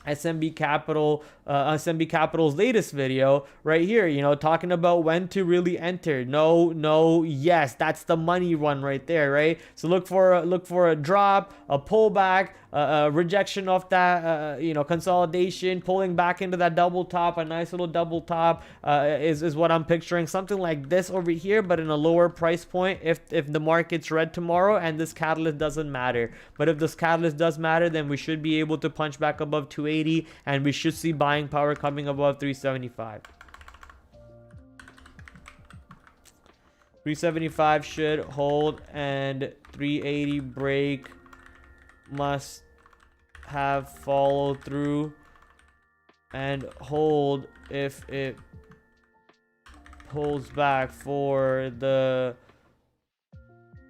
SMB Capital's latest video right here, talking about when to really enter. No, yes, that's the money run right there, right? So look for a drop, a pullback, a rejection of that, consolidation, pulling back into that double top, a nice little double top is what I'm picturing. Something like this over here, but in a lower price point if the market's red tomorrow and this catalyst doesn't matter. But if this catalyst does matter, then we should be able to punch back above 280, and we should see buying power coming above 375. 375 should hold, and 380 break must have follow through and hold if it pulls back for the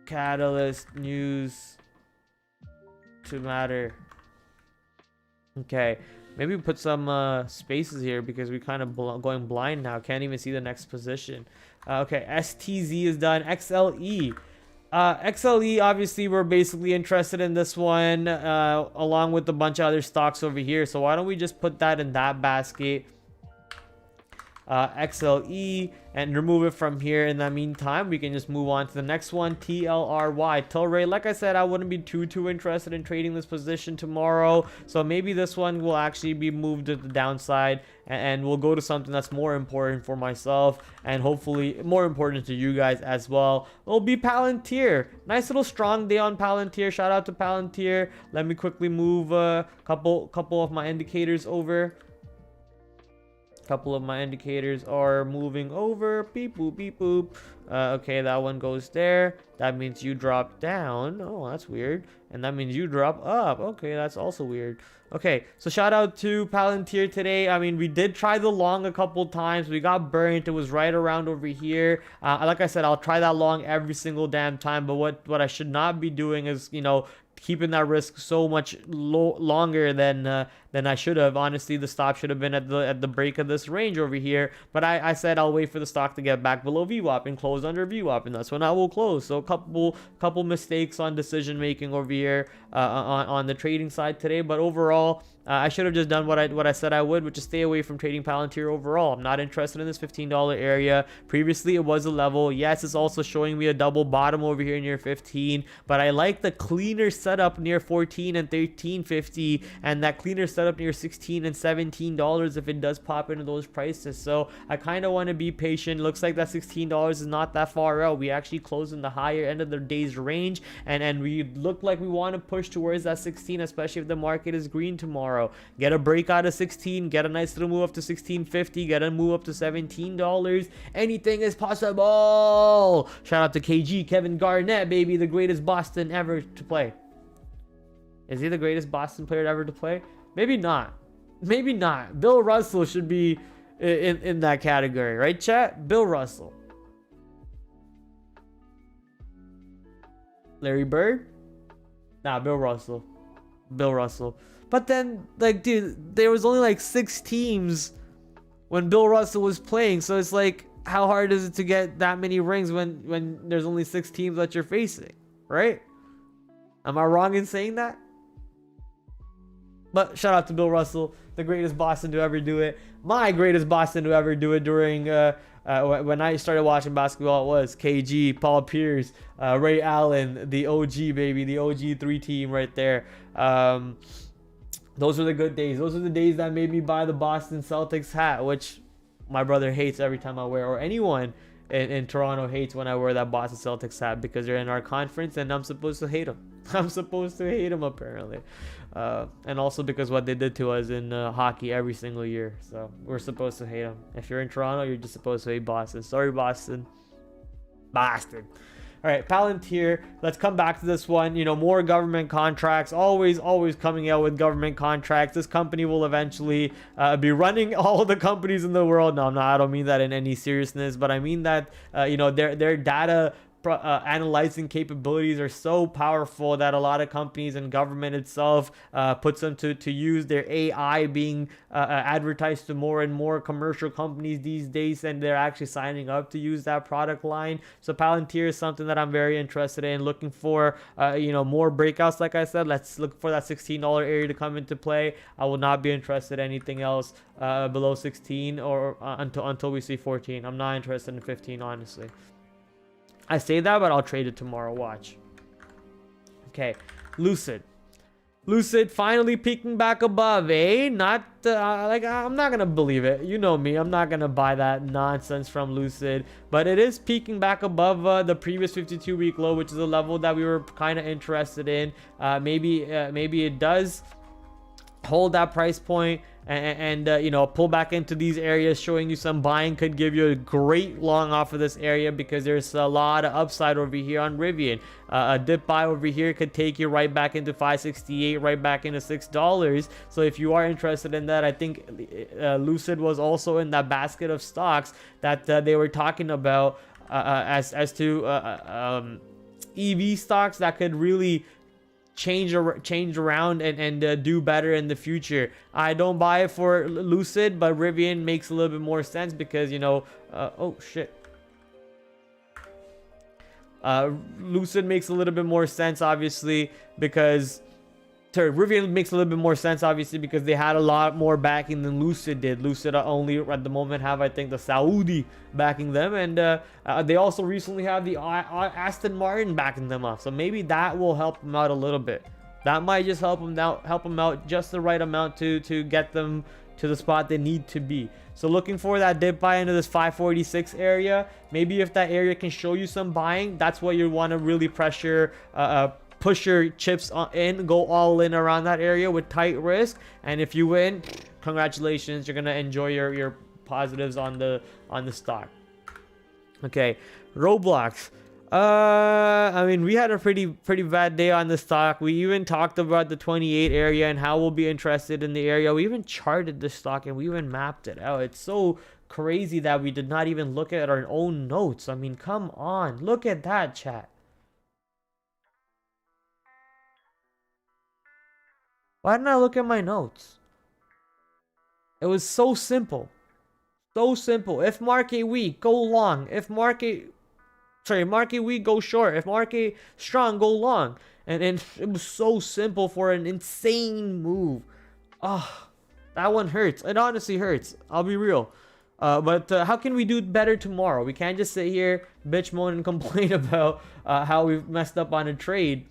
catalyst news to matter. Okay, maybe put some spaces here because we kind of going blind now. Can't even see the next position. Okay, STZ is done. XLE. XLE, obviously, we're basically interested in this one along with a bunch of other stocks over here. So why don't we just put that in that basket? XLE, and remove it from here. In the meantime, we can just move on to the next one. TLRY, Tilray. Like I said, I wouldn't be too interested in trading this position tomorrow, so maybe this one will actually be moved to the downside, and we'll go to something that's more important for myself and hopefully more important to you guys as well. It'll be Palantir. Nice little strong day on Palantir. Shout out to Palantir. Let me quickly move a couple of my indicators over. Couple of my indicators are moving over. Beep boop, beep boop. Okay, that one goes there. That means you drop down. Oh, that's weird. And that means you drop up. Okay, that's also weird. Okay, so shout out to Palantir today. I mean, we did try the long a couple times. We got burnt. It was right around over here. Like I said, I'll try that long every single damn time. But what I should not be doing is, you know, keeping that risk so much longer than I should have. Honestly, the stop should have been at the break of this range over here. But I said I'll wait for the stock to get back below VWAP and close under VWAP, and that's when I will close. So a couple mistakes on decision making over here on the trading side today. But overall, I should have just done what I said I would, which is stay away from trading Palantir overall. I'm not interested in this $15 area. Previously, it was a level. Yes, it's also showing me a double bottom over here near 15, but I like the cleaner setup near 14 and 13.50, and that cleaner setup near 16 and $17 if it does pop into those prices. So I kind of want to be patient. Looks like that $16 is not that far out. We actually closed in the higher end of the day's range, and we look like we want to push towards that 16, especially if the market is green tomorrow. Get a break out of 16, get a nice little move up to 16.50, get a move up to $17. Anything is possible. Shout out to KG, Kevin Garnett, baby, the greatest Boston ever to play. Is he the greatest Boston player ever to play? Maybe not. Maybe not. Bill Russell should be in that category, right, chat? Bill Russell. Larry Bird? Nah, Bill Russell. Bill Russell. But then, like, dude, there was only like 6 teams when Bill Russell was playing. So it's like, how hard is it to get that many rings when there's only 6 teams that you're facing, right? Am I wrong in saying that? But shout out to Bill Russell, the greatest Boston to ever do it. My greatest Boston to ever do it during when I started watching basketball. It was KG, Paul Pierce, Ray Allen, the OG, baby, the OG 3 team right there. Those were the good days. Those are the days that made me buy the Boston Celtics hat, which my brother hates every time I wear, or anyone in Toronto hates when I wear that Boston Celtics hat because they're in our conference and I'm supposed to hate them. I'm supposed to hate them apparently. And also because what they did to us in hockey every single year. So we're supposed to hate them. If you're in Toronto, you're just supposed to hate Boston. Sorry, Boston. Boston. All right, Palantir. Let's come back to this one. You know, more government contracts. Always coming out with government contracts. This company will eventually be running all the companies in the world. No, I don't mean that in any seriousness, but I mean that you know, their data analyzing capabilities are so powerful that a lot of companies and government itself puts them to use their AI being advertised to more and more commercial companies these days, and they're actually signing up to use that product line. So Palantir is something that I'm very interested in, looking for you know, more breakouts. Like I said, let's look for that $16 area to come into play. I will not be interested in anything else below 16 or until we see 14. I'm not interested in 15, honestly. I say that, but I'll trade it tomorrow. Watch. Okay, Lucid finally peaking back above, eh? Not like, I'm not gonna believe it. You know me, I'm not gonna buy that nonsense from Lucid, but it is peaking back above the previous 52-week low, which is a level that we were kind of interested in. Maybe it does hold that price point and you know, pull back into these areas, showing you some buying could give you a great long off of this area, because there's a lot of upside over here on Rivian. A dip buy over here could take you right back into 568, right back into $6. So if you are interested in that, I think Lucid was also in that basket of stocks that they were talking about as to EV stocks that could really change around and do better in the future. I don't buy it for Lucid, but Rivian makes a little bit more sense, because you know, oh shit, Lucid makes a little bit more sense, obviously, because Rivian makes a little bit more sense, obviously, because they had a lot more backing than Lucid did. Lucid only at the moment have, I think, the Saudi backing them, and they also recently have the Aston Martin backing them up. So maybe that will help them out a little bit. That might just help them out just the right amount to get them to the spot they need to be. So looking for that dip buy into this 546 area. Maybe if that area can show you some buying, that's what you want to really pressure, push your chips in, go all in around that area with tight risk. And if you win, congratulations, you're gonna enjoy your positives on the stock. Okay, Roblox. I mean, we had a pretty bad day on the stock. We even talked about the 28 area and how we'll be interested in the area. We even charted the stock and we even mapped it out. It's so crazy that we did not even look at our own notes. I mean, come on, look at that, chat. Why didn't I look at my notes? It was so simple. So simple. If market weak, go long. If market weak, go short. If market strong, go long. And it was so simple for an insane move. Ah, that one hurts. It honestly hurts. I'll be real. But how can we do better tomorrow? We can't just sit here, bitch, moan, and complain about how we've messed up on a trade.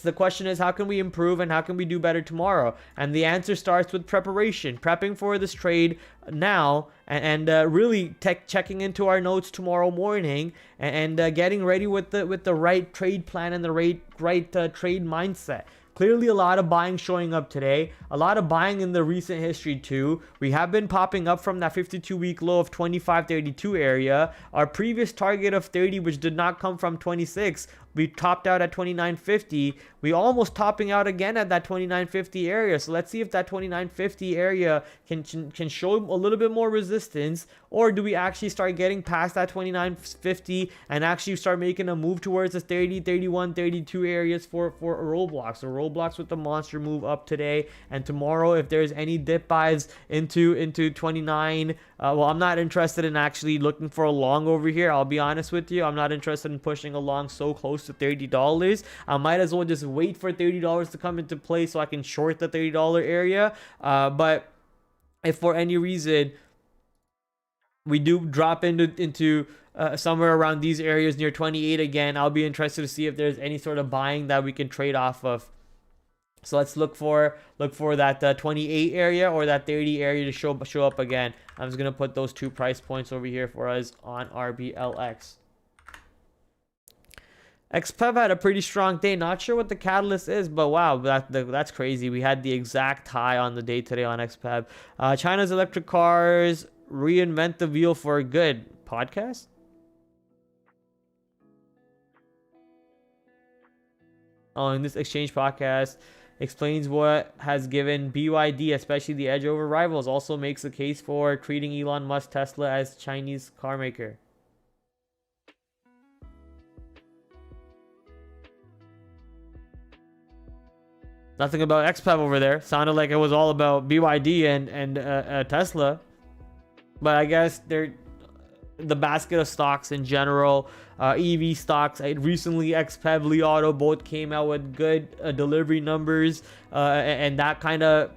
The question is, how can we improve and how can we do better tomorrow? And the answer starts with preparation, prepping for this trade now, and really checking into our notes tomorrow morning, and getting ready with the right trade plan and the right trade mindset. Clearly a lot of buying showing up today, a lot of buying in the recent history too. We have been popping up from that 52-week low of 25.32 area. Our previous target of 30, which did not come from 26, we topped out at 29.50. We almost topping out again at that 29.50 area. So let's see if that 29.50 area can show a little bit more resistance, or do we actually start getting past that 29.50 and actually start making a move towards the 30, 31, 32 areas for Roblox. So Roblox with the monster move up today, and tomorrow if there's any dip buys into 29, well, I'm not interested in actually looking for a long over here. I'll be honest with you, I'm not interested in pushing along so close to $30. I might as well just wait for $30 to come into play so I can short the $30 area. But if for any reason we do drop into somewhere around these areas near 28 again, I'll be interested to see if there's any sort of buying that we can trade off of. So let's look for that 28 area or that 30 area to show up again. I'm just gonna put those two price points over here for us on RBLX. XPEV had a pretty strong day. Not sure what the catalyst is, but wow, that's crazy. We had the exact high on the day today on XPEV. China's electric cars reinvent the wheel for good. Podcast? Oh, in this exchange podcast, explains what has given BYD, especially the edge over rivals. Also makes a case for treating Elon Musk Tesla as Chinese car maker. Nothing about XPEV over there. Sounded like it was all about BYD and Tesla. But I guess they're the basket of stocks in general, EV stocks. Recently, XPEV, Li Auto both came out with good delivery numbers, and that kind of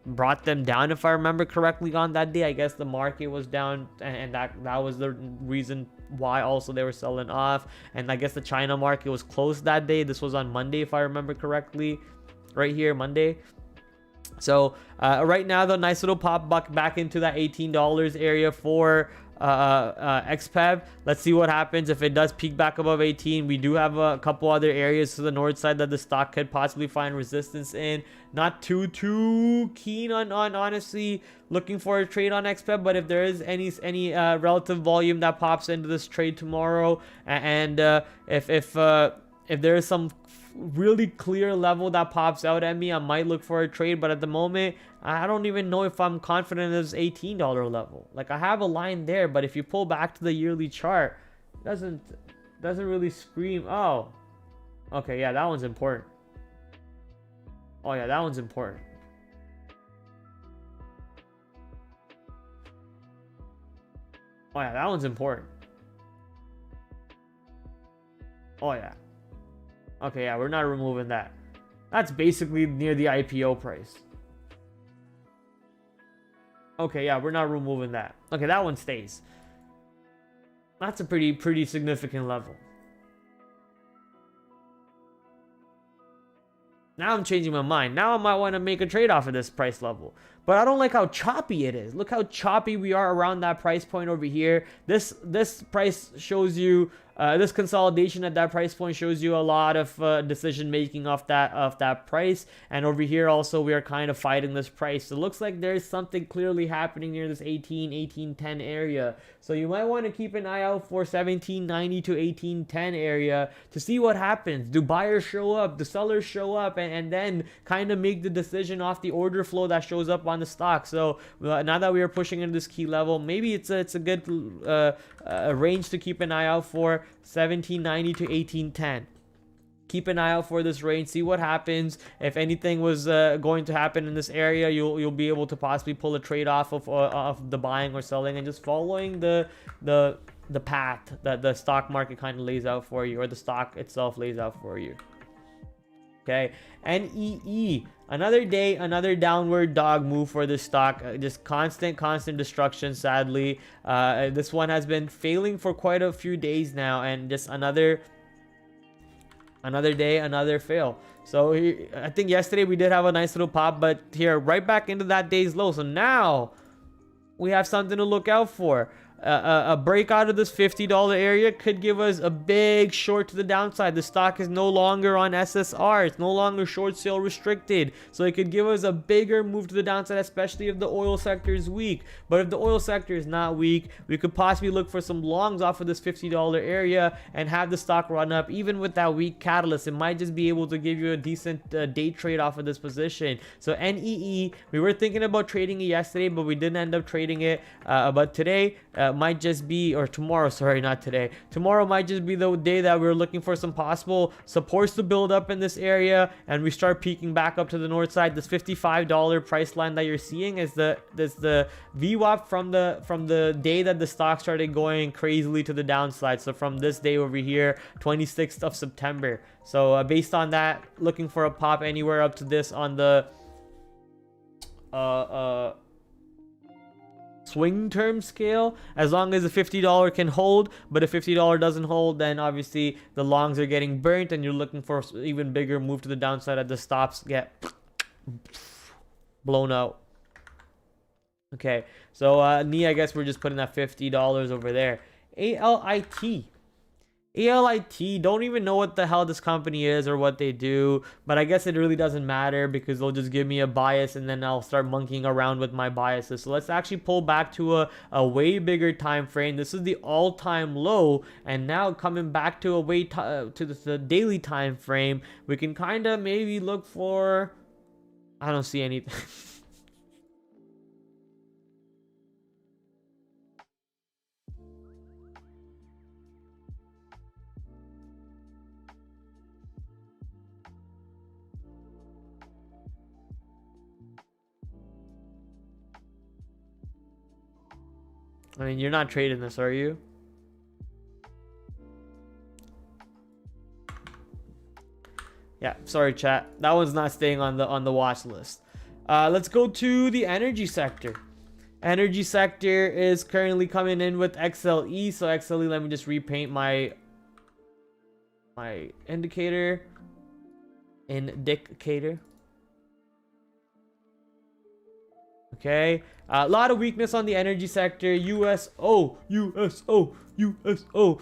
brought them down, if I remember correctly, on that day. I guess the market was down, and that was the reason why also they were selling off. And I guess the China market was closed that day. This was on Monday, if I remember correctly. Right here, Monday. So right now, the nice little pop back into that $18 area for XPEV. Let's see what happens if it does peak back above 18. We do have a couple other areas to the north side that the stock could possibly find resistance in. Not too keen on honestly looking for a trade on XPEV, but if there is any relative volume that pops into this trade tomorrow, and if there is some really clear level that pops out at me, I might look for a trade. But at the moment, I don't even know if I'm confident in this $18 level. Like, I have a line there, but if you pull back to the yearly chart, it doesn't really scream. Oh, okay, yeah, that one's important. Oh yeah, that one's important. Oh yeah, that one's important. Oh yeah. Okay, yeah, we're not removing that. That's basically near the IPO price. Okay, yeah, we're not removing that. Okay, that one stays. That's a pretty significant level. Now I'm changing my mind. Now I might want to make a trade off of this price level. But I don't like how choppy it is. Look how choppy we are around that price point over here. This price shows you, this consolidation at that price point shows you a lot of decision making off that price. And over here also we are kind of fighting this price. So it looks like there's something clearly happening near this 1810 area. So you might want to keep an eye out for 1790 to 1810 area to see what happens. Do buyers show up? Do sellers show up? And then kind of make the decision off the order flow that shows up on the stock. So now that we are pushing into this key level, maybe it's a good range to keep an eye out for, 1790 to 1810. Keep an eye out for this range, see what happens. If anything was going to happen in this area, you'll be able to possibly pull a trade off of the buying or selling, and just following the path that the stock market kind of lays out for you, or the stock itself lays out for you. Okay, NEE, another day, another downward dog move for this stock. Just constant destruction, sadly. This one has been failing for quite a few days now, and just another day, another fail. So I think yesterday we did have a nice little pop, but here right back into that day's low. So now we have something to look out for. A break out of this $50 area could give us a big short to the downside. The stock is no longer on SSR. It's no longer short sale restricted. So it could give us a bigger move to the downside, especially if the oil sector is weak. But if the oil sector is not weak, we could possibly look for some longs off of this $50 area and have the stock run up. Even with that weak catalyst, it might just be able to give you a decent day trade off of this position. So NEE, we were thinking about trading it yesterday, but we didn't end up trading it. But today, might just be, or tomorrow, sorry, not today, tomorrow might just be the day that we're looking for some possible supports to build up in this area, and we start peaking back up to the north side. This $55 price line that you're seeing is the VWAP from the day that the stock started going crazily to the downside. So from this day over here, 26th of September. So based on that, looking for a pop anywhere up to this on the swing term scale, as long as the $50 can hold. But if $50 doesn't hold, then obviously the longs are getting burnt, and you're looking for even bigger move to the downside as the stops get blown out. Okay, so knee, I guess we're just putting that $50 over there. ALIT, don't even know what the hell this company is or what they do, but I guess it really doesn't matter because they'll just give me a bias, and then I'll start monkeying around with my biases. So let's actually pull back to a way bigger time frame. This is the all-time low, and now coming back to a way to the daily time frame, we can kind of maybe look for, I don't see anything. I mean, you're not trading this, are you? Yeah, sorry chat. That one's not staying on the watch list. Let's go to the energy sector. Energy sector is currently coming in with XLE. So XLE, let me just repaint my indicator. Okay, a lot of weakness on the energy sector. USO.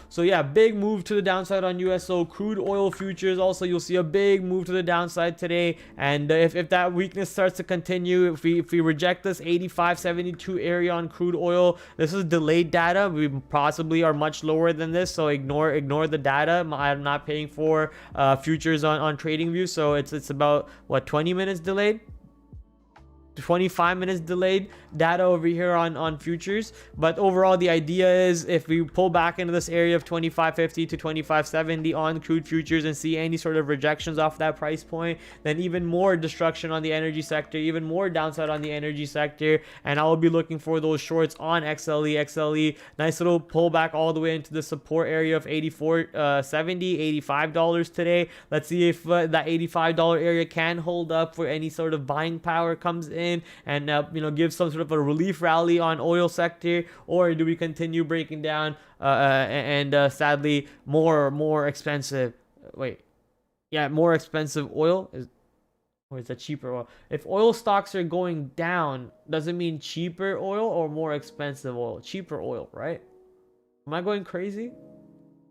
So yeah, big move to the downside on USO. Crude oil futures also, you'll see a big move to the downside today. And if that weakness starts to continue, if we reject this 85.72 area on crude oil, this is delayed data. We possibly are much lower than this, so ignore the data. I'm not paying for futures on TradingView, so it's about what, 20 minutes delayed, 25 minutes delayed data over here on futures. But overall, the idea is if we pull back into this area of 25.50 to 25.70 on crude futures and see any sort of rejections off that price point, then even more destruction on the energy sector, even more downside on the energy sector. And I will be looking for those shorts on XLE. Nice little pullback all the way into the support area of 84.70, $85 today. Let's see if that $85 area can hold up for any sort of buying power comes in and give some sort of a relief rally on oil sector, or do we continue breaking down and sadly more expensive more expensive oil or is that cheaper oil? If oil stocks are going down, does it mean cheaper oil or more expensive oil? Cheaper oil, right? Am I going crazy?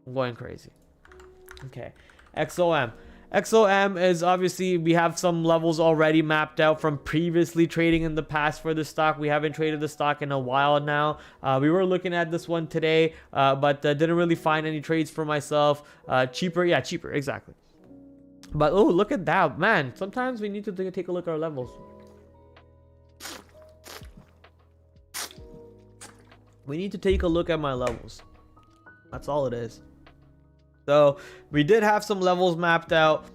I'm going crazy. Okay, XOM is obviously, we have some levels already mapped out from previously trading in the past for the stock. We haven't traded the stock in a while now. We were looking at this one today, but didn't really find any trades for myself. Cheaper, exactly. But oh, look at that, man. Sometimes we need to take a look at our levels. We need to take a look at my levels. That's all it is. So we did have some levels mapped out.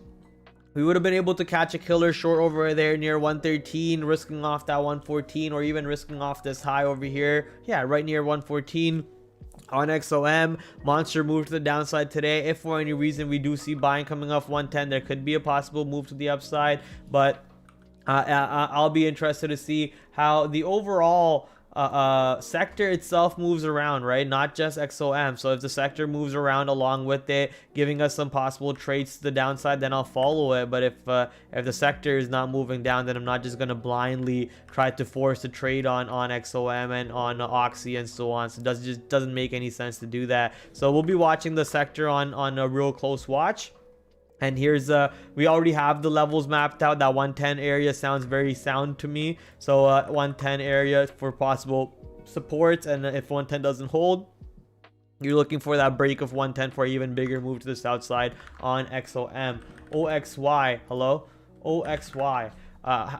We would have been able to catch a killer short over there near 113, risking off that 114, or even risking off this high over here. Yeah, right near 114 on XOM. Monster move to the downside today. If for any reason we do see buying coming off 110, there could be a possible move to the upside. But I'll be interested to see how the overall sector itself moves around, right? Not just XOM. So if the sector moves around along with it, giving us some possible trades to the downside, then I'll follow it. But if the sector is not moving down, then I'm not just gonna blindly try to force a trade on XOM and on Oxy and so on. So it just doesn't make any sense to do that. So we'll be watching the sector on a real close watch. And here's we already have the levels mapped out. That 110 area sounds very sound to me. So 110 area for possible supports, and if 110 doesn't hold, you're looking for that break of 110 for an even bigger move to the south side on XOM. OXY, hello, OXY.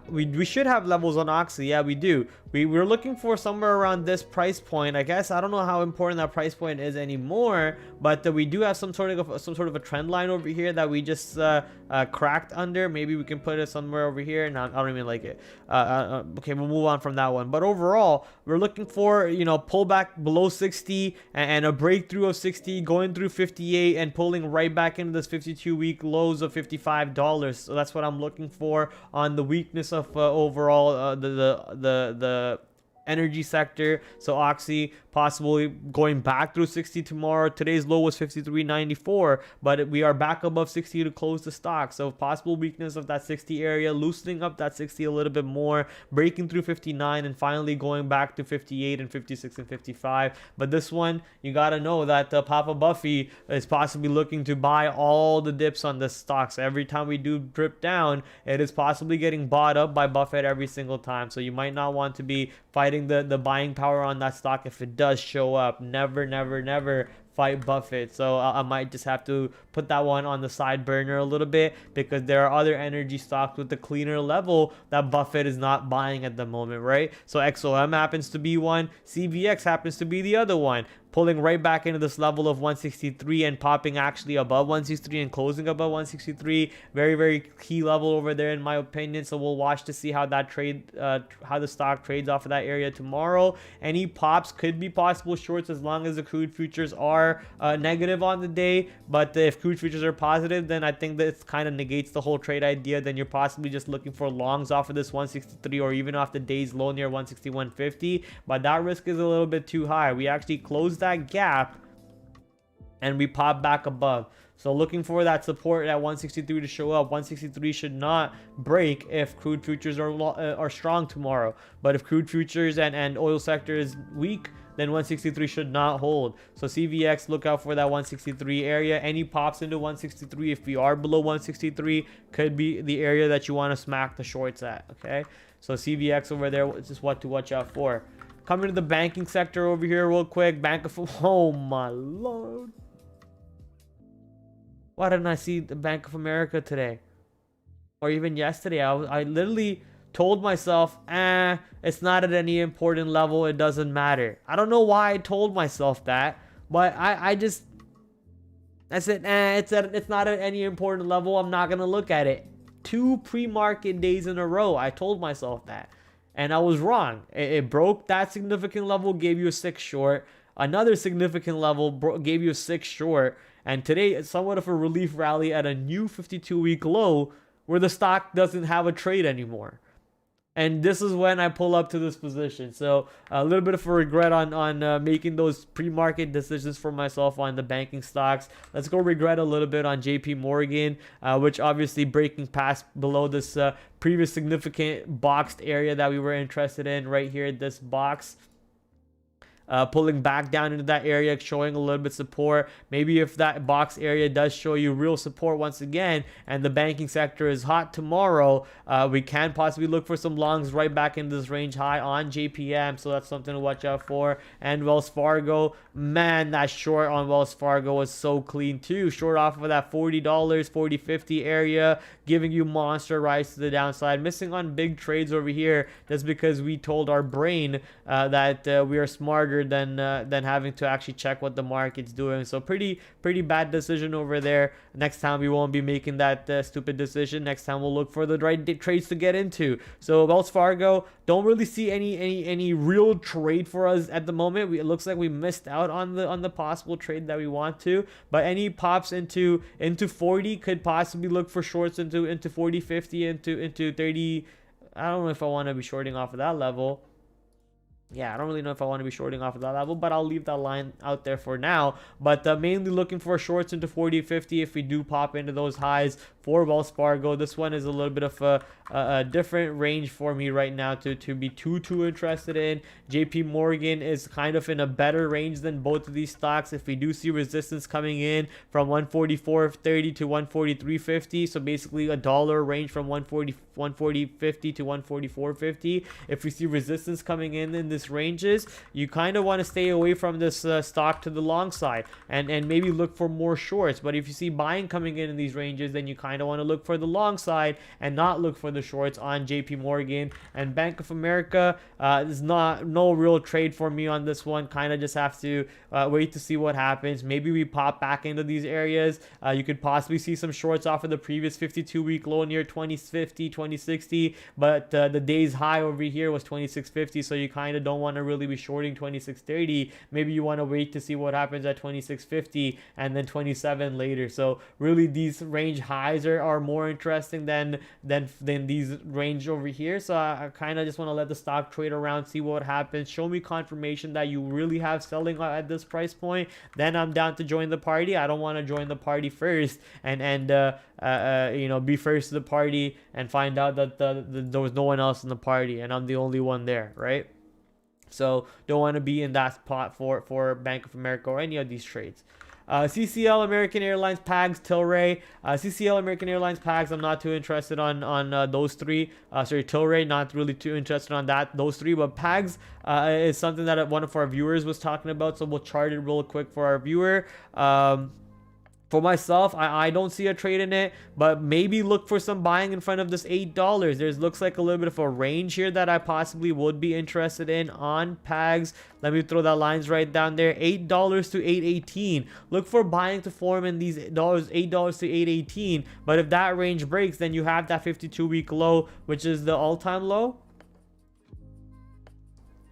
We should have levels on Oxy. Yeah, we do. We're looking for somewhere around this price point. I guess I don't know how important that price point is anymore, but we do have some sort of a trend line over here that we just cracked under. Maybe we can put it somewhere over here. No, I don't even like it. Okay, we'll move on from that one. But overall, we're looking for, pullback below 60 and a breakthrough of 60, going through 58 and pulling right back into this 52-week lows of $55. So that's what I'm looking for on the weakness of overall the energy sector. So Oxy possibly going back through 60 tomorrow. Today's low was 53.94, but we are back above 60 to close the stock. So possible weakness of that 60 area, loosening up that 60 a little bit more, breaking through 59 and finally going back to 58 and 56 and 55. But this one, you got to know that Papa Buffy is possibly looking to buy all the dips on this stock. So every time we do drip down, it is possibly getting bought up by Buffett every single time. So you might not want to be fighting the buying power on that stock if it does show up. Never fight Buffett. So I might just have to put that one on the side burner a little bit, because there are other energy stocks with the cleaner level that Buffett is not buying at the moment, right? So XOM happens to be one, CVX happens to be the other one, pulling right back into this level of 163 and popping actually above 163 and closing above 163. Very key level over there in my opinion. So we'll watch to see how that how the stock trades off of that area tomorrow. Any pops could be possible shorts as long as the crude futures are negative on the day. But if crude futures are positive, then I think that it kind of negates the whole trade idea. Then you're possibly just looking for longs off of this 163 or even off the day's low near 161.50. But that risk is a little bit too high. We actually closed that gap and we pop back above. So looking for that support at 163 to show up. 163 should not break if crude futures are strong tomorrow. But if crude futures and oil sector is weak, then 163 should not hold. So CVX, look out for that 163 area. Any pops into 163, if we are below 163, could be the area that you want to smack the shorts at. Okay, so CVX over there is just what to watch out for. Coming to the banking sector over here real quick. Oh my lord, why didn't I see the Bank of America today or even yesterday? I literally told myself, it's not at any important level, it doesn't matter. I don't know why I told myself that, but I said, it's not at any important level, I'm not gonna look at it. 2 pre-market days in a row I told myself that, and I was wrong. It broke that significant level, gave you a 6 short. Another significant level gave you a 6 short, and today it's somewhat of a relief rally at a new 52-week low where the stock doesn't have a trade anymore. And this is when I pull up to this position. So a little bit of a regret on making those pre-market decisions for myself on the banking stocks. Let's go regret a little bit on JP Morgan, which obviously breaking past below this previous significant boxed area that we were interested in right here, this box. Pulling back down into that area, showing a little bit support. Maybe if that box area does show you real support once again, and the banking sector is hot tomorrow, we can possibly look for some longs right back in this range high on JPM. So that's something to watch out for. And Wells Fargo, man, that short on Wells Fargo was so clean too. Short off of that $40, $40.50 area, giving you monster rise to the downside. Missing on big trades over here just because we told our brain that we are smarter than having to actually check what the market's doing. So pretty bad decision over there. Next time we won't be making that stupid decision. Next time we'll look for the right trades to get into. So Wells Fargo, don't really see any real trade for us at the moment. It looks like we missed out on the possible trade that we want to, but any pops into 40 could possibly look for shorts into 40, 50, into 30. I don't know if I want to be shorting off of that level. Yeah, I don't really know if I want to be shorting off of that level, but I'll leave that line out there for now. But mainly looking for shorts into 40, 50 if we do pop into those highs for Wells Fargo. This one is a little bit of a different range for me right now to be too interested in. JP Morgan is kind of in a better range than both of these stocks. If we do see resistance coming in from 144.30 to 143.50, so basically a dollar range from 140.50 to 144.50. If we see resistance coming in this ranges, you kind of want to stay away from this stock to the long side and maybe look for more shorts. But if you see buying coming in these ranges, then you kind of want to look for the long side and not look for the shorts on JP Morgan. And Bank of America is no real trade for me on this one. Kind of just have to wait to see what happens. Maybe we pop back into these areas. You could possibly see some shorts off of the previous 52-week low near 2050, 2060, but the day's high over here was 2650, so you kind of don't want to really be shorting 2630. Maybe you want to wait to see what happens at 2650 and then 27 later. So really these range highs are more interesting than these range over here. So I kind of just want to let the stock trade around, see what happens. Show me confirmation that you really have selling at this price point, then I'm down to join the party. I don't want to join the party first and be first to the party and find out that there was no one else in the party and I'm the only one there, right? So don't want to be in that spot for Bank of America or any of these trades. CCL, American Airlines, PAGS, Tilray. CCL, American Airlines, PAGS, I'm not too interested on those three. Tilray, not really too interested on those three. But PAGS is something that one of our viewers was talking about, so we'll chart it real quick for our viewer. For myself, I don't see a trade in it, but maybe look for some buying in front of this $8. There's looks like a little bit of a range here that I possibly would be interested in on PAGS. Let me throw that lines right down there. $8 to $8.18. Look for buying to form in these $8 to $8.18. But if that range breaks, then you have that 52-week low, which is the all-time low.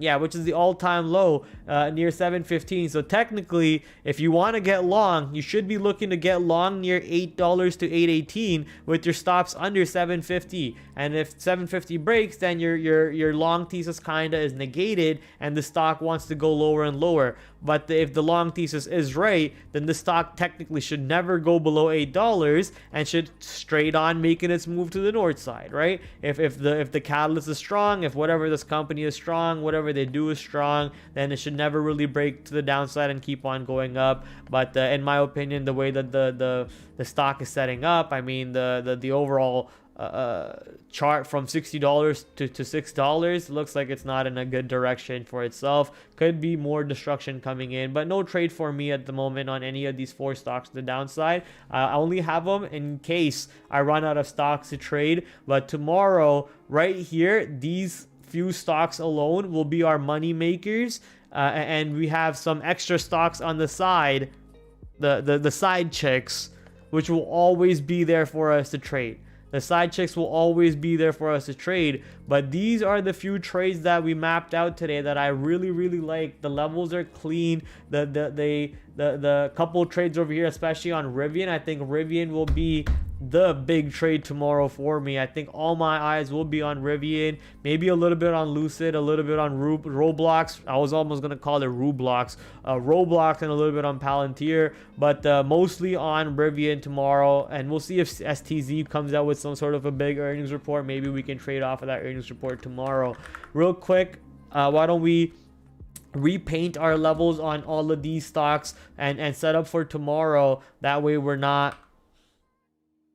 Yeah, which is the all-time low near 715. So technically, if you want to get long, you should be looking to get long near $8 to $8.18 with your stops under 750. And if 750 breaks, then your long thesis kinda is negated and the stock wants to go lower and lower. but if the long thesis is right, then the stock technically should never go below $8 and should straight on making its move to the north side, right? If the catalyst is strong, if whatever this company is strong, whatever they do is strong, then it should never really break to the downside and keep on going up. But in my opinion, the way that the stock is setting up, I mean the overall chart from $60 to $6 looks like it's not in a good direction for itself. Could be more destruction coming in, but no trade for me at the moment on any of these 4 stocks to the downside. I only have them in case I run out of stocks to trade, but tomorrow right here, these few stocks alone will be our money makers, and we have some extra stocks on the side, the side chicks, which will always be there for us to trade. The side chicks will always be there for us to trade, but these are the few trades that we mapped out today that I really like. The levels are clean. The couple trades over here, especially on Rivian, I think Rivian will be the big trade tomorrow for me. I think all my eyes will be on Rivian, maybe a little bit on Lucid, a little bit on Roblox. I was almost gonna call it Roblox, Roblox, and a little bit on Palantir, but mostly on Rivian tomorrow. And we'll see if STZ comes out with some sort of a big earnings report. Maybe we can trade off of that earnings report tomorrow. Real quick, why don't we repaint our levels on all of these stocks and set up for tomorrow? That way we're not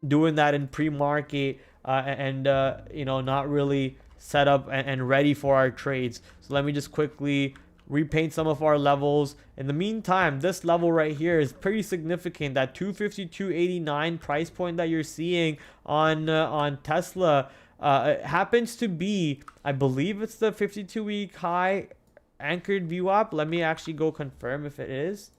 doing that in pre-market and you know, not really set up and ready for our trades. So let me just quickly repaint some of our levels. In the meantime, this level right here is pretty significant. That 252.89 price point that you're seeing on Tesla happens to be, I believe it's the 52-week high anchored VWAP. Let me actually go confirm if it is.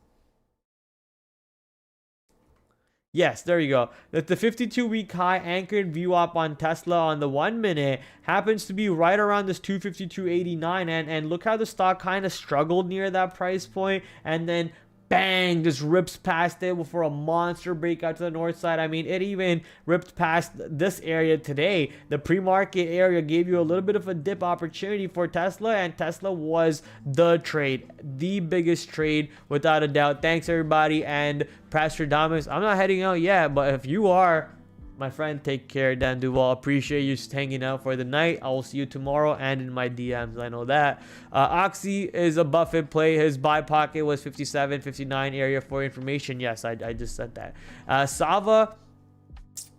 Yes, there you go. That the 52-week high anchored VWAP on Tesla on the 1 minute happens to be right around this 252.89, and look how the stock kind of struggled near that price point, and then bang, just rips past it for a monster breakout to the north side. I mean, it even ripped past this area today. The pre-market area gave you a little bit of a dip opportunity for Tesla, and Tesla was the trade, the biggest trade without a doubt. Thanks everybody, and Prastradamus, I'm not heading out yet, but if you are, my friend, take care. Dan Duval, appreciate you hanging out for the night. I will see you tomorrow and in my DMs. I know that. Oxy is a Buffett play. His buy pocket was 57, 59 area for information. Yes, I just said that. Sava,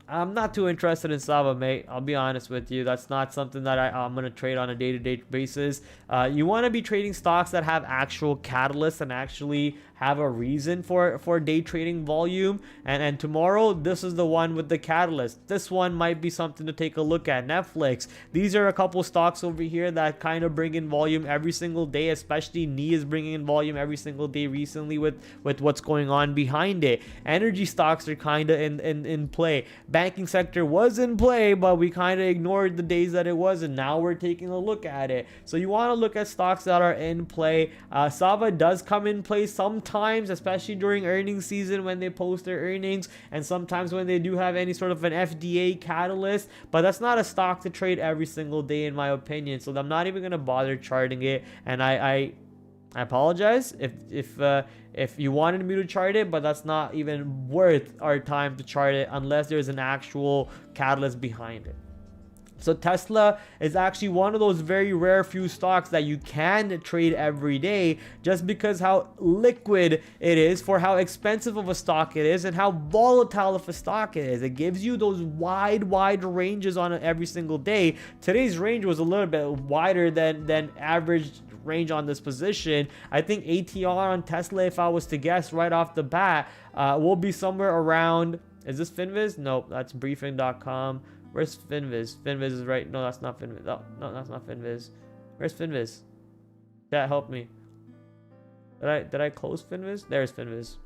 I'm not too interested in Sava, mate. I'll be honest with you. That's not something that I'm going to trade on a day-to-day basis. You want to be trading stocks that have actual catalysts and actually have a reason for day trading volume. And tomorrow, this is the one with the catalyst. This one might be something to take a look at. Netflix. These are a couple stocks over here that kind of bring in volume every single day, especially NI is bringing in volume every single day recently with what's going on behind it. Energy stocks are kind of in play. Banking sector was in play, but we kind of ignored the days that it was, and now we're taking a look at it. So you want to look at stocks that are in play. Sava does come in play sometimes, especially during earnings season when they post their earnings, and sometimes when they do have any sort of an FDA catalyst, but that's not a stock to trade every single day in my opinion. So I'm not even going to bother charting it, and I apologize if you wanted me to chart it, but that's not even worth our time to chart it unless there's an actual catalyst behind it. So Tesla is actually one of those very rare few stocks that you can trade every day, just because how liquid it is, for how expensive of a stock it is, and how volatile of a stock it is. It gives you those wide ranges on it every single day. Today's range was a little bit wider than average range on this position. I think ATR on Tesla, if I was to guess right off the bat, will be somewhere around, is this Finviz? Nope, that's briefing.com. Where's Finviz? Finviz is right. No, that's not Finviz. Oh, no, that's not Finviz. Where's Finviz? That helped me. Did I close Finviz? There's Finviz.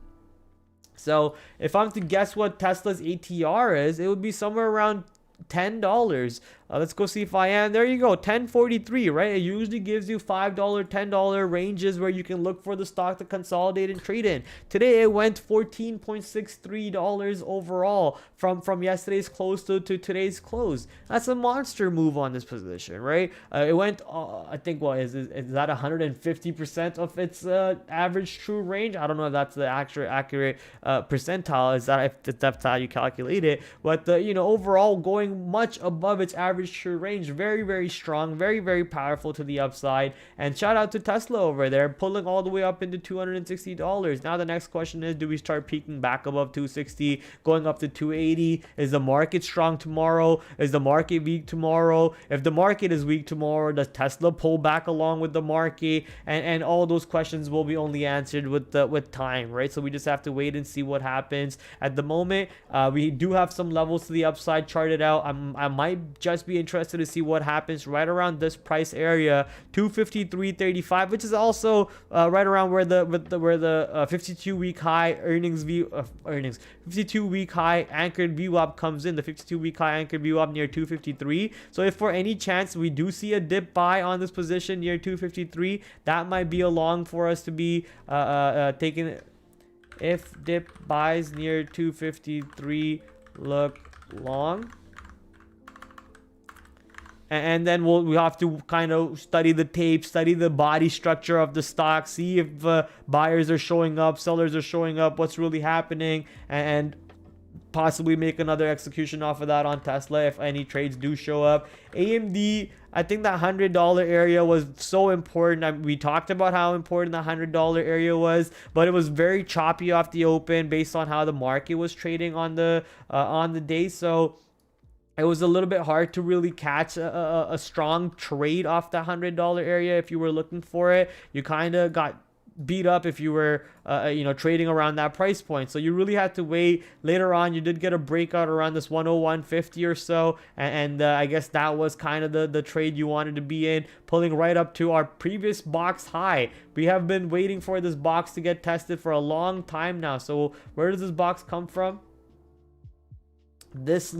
So if I'm to guess what Tesla's ATR is, it would be somewhere around $10. Let's go see if I am. There you go, 10.43, right? It usually gives you $5, $10 ranges where you can look for the stock to consolidate and trade in. Today it went $14.63 overall from yesterday's close to today's close. That's a monster move on this position, right? It went, I think, what is that 150% of its average true range? I don't know if that's the accurate percentile. Is that if that's how you calculate it? But overall going much above its average true range. Very, very strong, very, very powerful to the upside. And shout out to Tesla over there, pulling all the way up into $260. Now the next question is, do we start peaking back above 260, going up to 280? Is the market strong tomorrow? Is the market weak tomorrow? If the market is weak tomorrow, does Tesla pull back along with the market? And all those questions will be only answered with time, right? So we just have to wait and see what happens. At the moment, we do have some levels to the upside charted out. I might just be interested to see what happens right around this price area, 253.35, which is also right around where the 52-week high 52-week high anchored VWAP comes in. The 52-week high anchored VWAP near 253. So if for any chance we do see a dip buy on this position near 253, that might be a long for us to be taken. If dip buys near 253 look long, and then we have to kind of study the tape, study the body structure of the stock, see if buyers are showing up, sellers are showing up, what's really happening, and possibly make another execution off of that on Tesla if any trades do show up. AMD, I think that $100 area was so important. We talked about how important the $100 area was, but it was very choppy off the open based on how the market was trading on the day. So it was a little bit hard to really catch a strong trade off the $100 area. If you were looking for it, you kind of got beat up if you were trading around that price point. So you really had to wait. Later on, you did get a breakout around this 101.50 or so, and I guess that was kind of the trade you wanted to be in, pulling right up to our previous box high. We have been waiting for this box to get tested for a long time now. So where does this box come from? This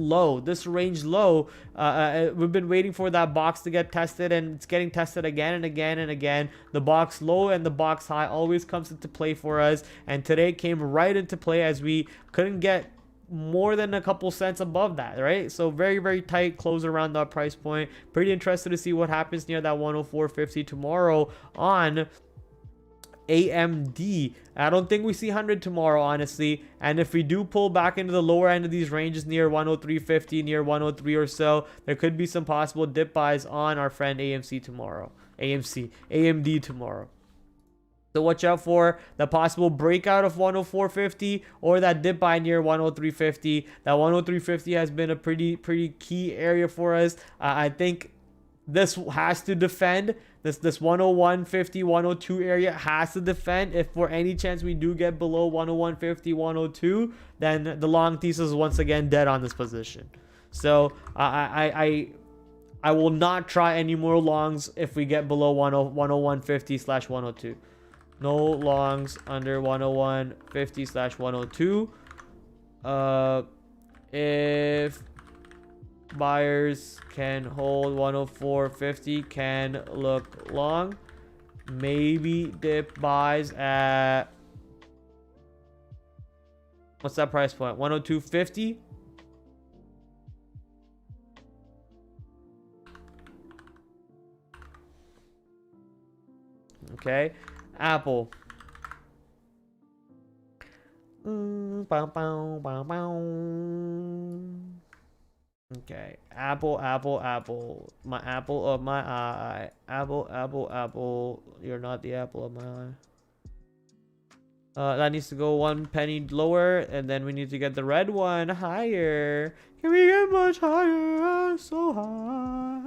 range low. We've been waiting for that box to get tested, and it's getting tested again and again and again. The box low and the box high always comes into play for us, and today came right into play as we couldn't get more than a couple cents above that, right? So very, very tight close around that price point. Pretty interested to see what happens near that 104.50 tomorrow on AMD. I don't think we see 100 tomorrow, honestly. And if we do pull back into the lower end of these ranges near 103.50, near 103 or so, there could be some possible dip buys on our friend AMD tomorrow. So watch out for the possible breakout of 104.50 or that dip buy near 103.50. That 103.50 has been a pretty key area for us. I think this has to defend. This 101.50, 102 area has to defend. If for any chance we do get below 101.50, 102, then the long thesis is once again dead on this position. So I will not try any more longs if we get below 101.50/102. No longs under 101.50/102. If buyers can hold 104.50, can look long. Maybe dip buys at, what's that price point? 102.50. Okay, Apple. Okay, Apple, my apple of my eye. Apple, you're not the apple of my eye. That needs to go 1 penny lower, and then we need to get the red one higher. Can we get much higher? So high.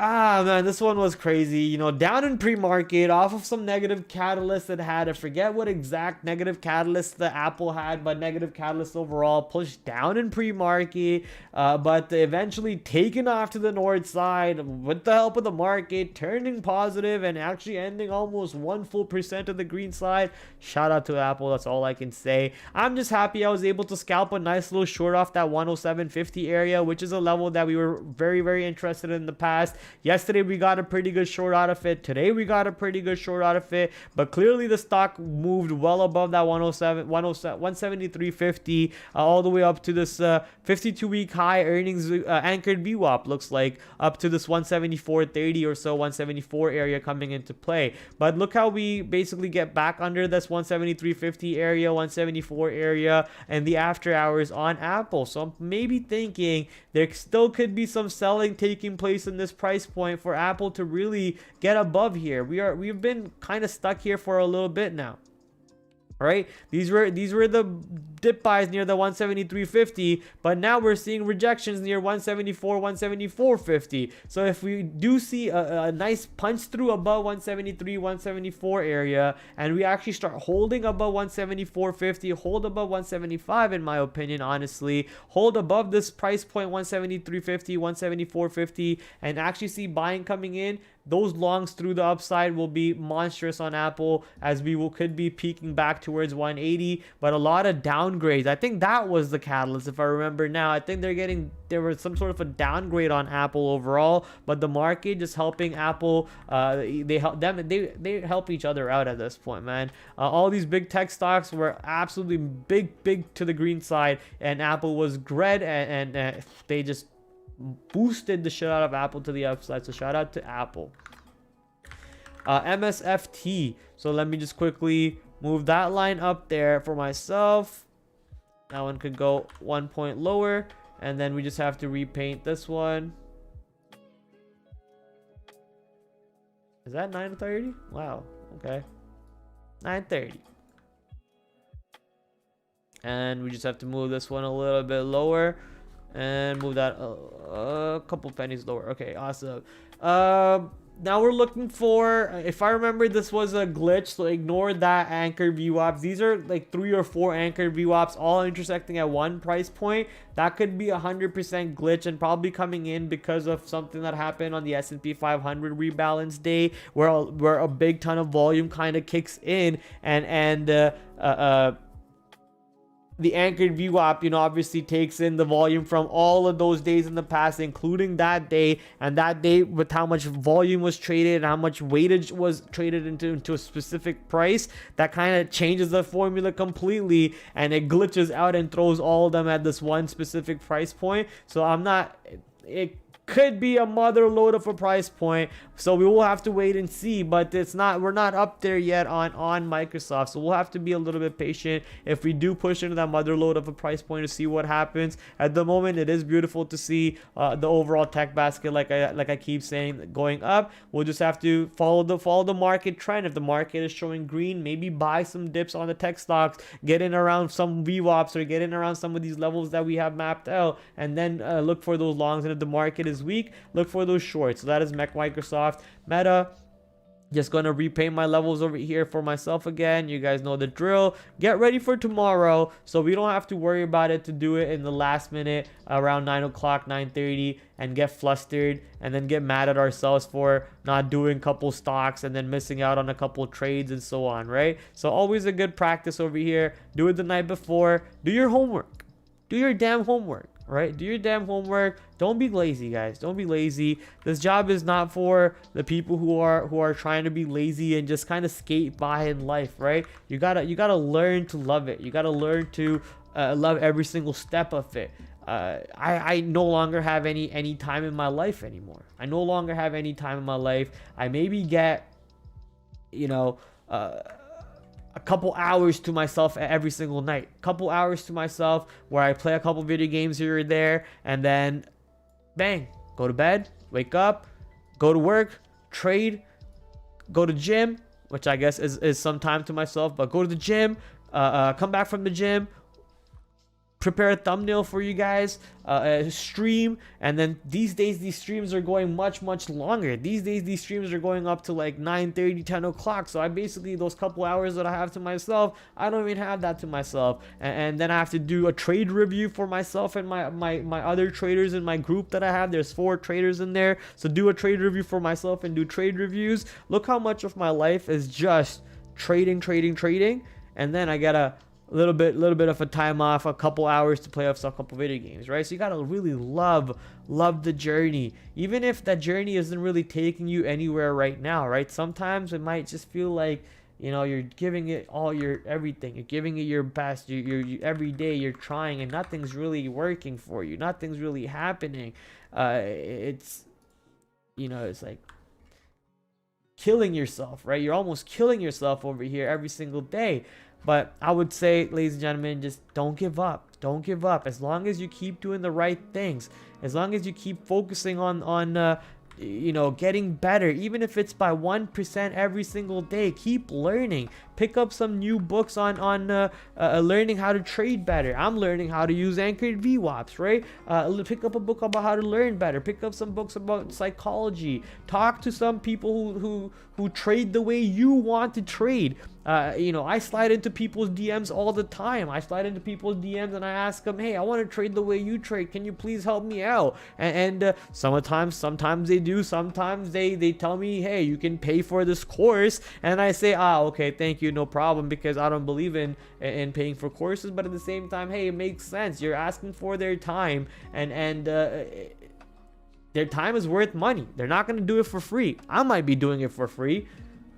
Ah, man, this one was crazy. You know, down in pre-market off of some negative catalyst it had. I forget what exact negative catalyst the Apple had, but negative catalyst overall pushed down in pre-market. But eventually taken off to the north side with the help of the market, turning positive and actually ending almost 1% of the green side. Shout out to Apple. That's all I can say. I'm just happy I was able to scalp a nice little short off that 107.50 area, which is a level that we were very, very interested in the past. Yesterday we got a pretty good short out of it. Today we got a pretty good short out of it. But clearly the stock moved well above that 173.50 all the way up to this 52-week high earnings anchored VWAP. Looks like up to this 174.30 or so, 174 area coming into play. But look how we basically get back under this 173.50 area, 174 area, and the after hours on Apple. So I'm maybe thinking there still could be some selling taking place in this price point for Apple to really get above here. We've been kind of stuck here for a little bit now. Right, these were the dip buys near the 173.50, but now we're seeing rejections near 174, 174.50. So if we do see a nice punch through above 173, 174 area, and we actually start holding above 174.50, hold above 175 in my opinion, honestly, hold above this price point 173.50, 174.50, and actually see buying coming in, those longs through the upside will be monstrous on Apple, as could be peaking back towards 180. But a lot of downgrades, I think that was the catalyst, if I remember now. I think there was some sort of a downgrade on Apple overall, but the market just helping Apple. They help each other out at this point, man. All these big tech stocks were absolutely big to the green side, and Apple was great, and they just boosted the shit out of Apple to the upside. So shout out to Apple. MSFT. So let me just quickly move that line up there for myself. That one could go 1 point lower, and then we just have to repaint this one. Is that 930? Wow. Okay. 930. And we just have to move this one a little bit lower and move that a couple pennies lower. Okay, awesome. Now we're looking for, if I remember, this was a glitch, so ignore that anchor VWAPs. These are like 3 or 4 anchor VWAPs all intersecting at one price point. That could be 100% glitch and probably coming in because of something that happened on the S&P 500 rebalance day, where a big ton of volume kind of kicks in, and the anchored VWAP, you know, obviously takes in the volume from all of those days in the past, including that day, and that day with how much volume was traded and how much weightage was traded into a specific price. That kind of changes the formula completely, and it glitches out and throws all of them at this one specific price point. So it could be a mother load of a price point, so we will have to wait and see. But we're not up there yet on Microsoft, so we'll have to be a little bit patient if we do push into that mother load of a price point to see what happens. At the moment, it is beautiful to see the overall tech basket, like I keep saying, going up. We'll just have to follow the market trend. If the market is showing green, maybe buy some dips on the tech stocks, get in around some VWAPs, or get in around some of these levels that we have mapped out, and then look for those longs. And if the market is weak, look for those shorts. So that is Microsoft. Meta, just gonna repaint my levels over here for myself again. You guys know the drill. Get ready for tomorrow, so we don't have to worry about it to do it in the last minute around 9 o'clock, 9:30, and get flustered and then get mad at ourselves for not doing a couple stocks and then missing out on a couple trades and so on, right? So always a good practice over here. Do it the night before. Do your homework. Do your damn homework. Right? Do your damn homework. Don't be lazy, guys. Don't be lazy. This job is not for the people who are trying to be lazy and just kind of skate by in life, right? You gotta learn to love it. You gotta learn to love every single step of it. I no longer have any time in my life anymore. I no longer have any time in my life. I maybe get, you know, a couple hours to myself every single night. Couple hours to myself where I play a couple video games here or there, and then bang, go to bed, wake up, go to work, trade, go to gym, which I guess is some time to myself, but go to the gym, come back from the gym, prepare a thumbnail for you guys, a stream. And then these days these streams are going much longer. These days these streams are going up to like 9:30, 10 o'clock. So I basically, those couple hours that I have to myself, I don't even have that to myself. And then I have to do a trade review for myself and my other traders in my group that I have. There's 4 traders in there, so do a trade review for myself and do trade reviews. Look how much of my life is just trading. And then I got a little bit of a time off, a couple hours to play off a couple video games, right? So you gotta really love the journey, even if that journey isn't really taking you anywhere right now, right? Sometimes it might just feel like, you know, you're giving it all your everything, you're giving it your best, you every day you're trying, and nothing's really working for you, nothing's really happening. It's, you know, it's like killing yourself, right? You're almost killing yourself over here every single day. But I would say, ladies and gentlemen, just don't give up. Don't give up. As long as you keep doing the right things, as long as you keep focusing on you know, getting better, even if it's by 1% every single day, keep learning. Pick up some new books on learning how to trade better. I'm learning how to use anchored VWAPs, right? Pick up a book about how to learn better. Pick up some books about psychology. Talk to some people who trade the way you want to trade. You know, I slide into people's DMs all the time. I slide into people's DMs and I ask them, hey, I want to trade the way you trade. Can you please help me out? And sometimes they do. Sometimes they tell me, hey, you can pay for this course. And I say, okay, thank you, no problem, because I don't believe in paying for courses. But at the same time, hey, it makes sense. You're asking for their time, and their time is worth money. They're not going to do it for free. I might be doing it for free,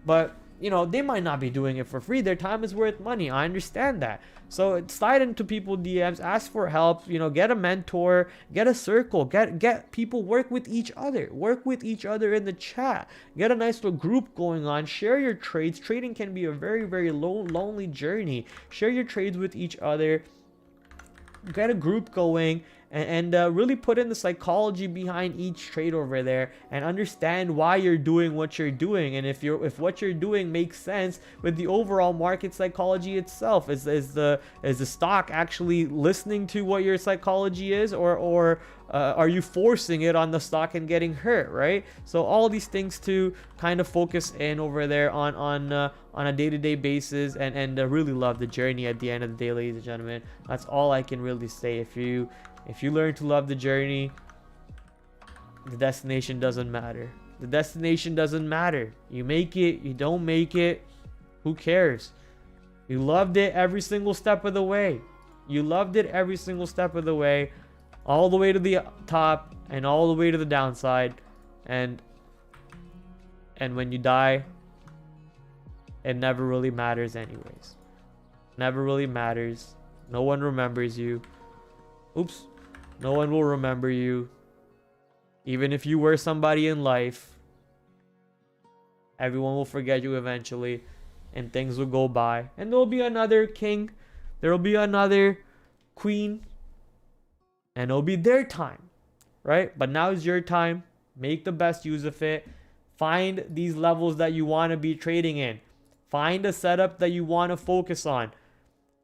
but you know, they might not be doing it for free. Their time is worth money. I understand that. So slide into people's DMs, ask for help, you know, get a mentor, get a circle, get people, work with each other in the chat, get a nice little group going on, share your trades. Trading can be a very lonely journey. Share your trades with each other, get a group going, and really put in the psychology behind each trade over there, and understand why you're doing what you're doing, and if what you're doing makes sense with the overall market psychology itself. Is the stock actually listening to what your psychology is, or are you forcing it on the stock and getting hurt, right? So all these things to kind of focus in over there on a day-to-day basis, and really love the journey at the end of the day, ladies and gentlemen. That's all I can really say. If you learn to love the journey, the destination doesn't matter. The destination doesn't matter. You make it, you don't make it, who cares? You loved it every single step of the way. You loved it every single step of the way, all the way to the top and all the way to the downside. And when you die, it never really matters anyways. Never really matters. No one remembers you. Oops. No one will remember you. Even if you were somebody in life, everyone will forget you eventually, and things will go by, and there'll be another king, there'll be another queen, and it'll be their time, right? But now is your time. Make the best use of it. Find these levels that you want to be trading in. Find a setup that you want to focus on.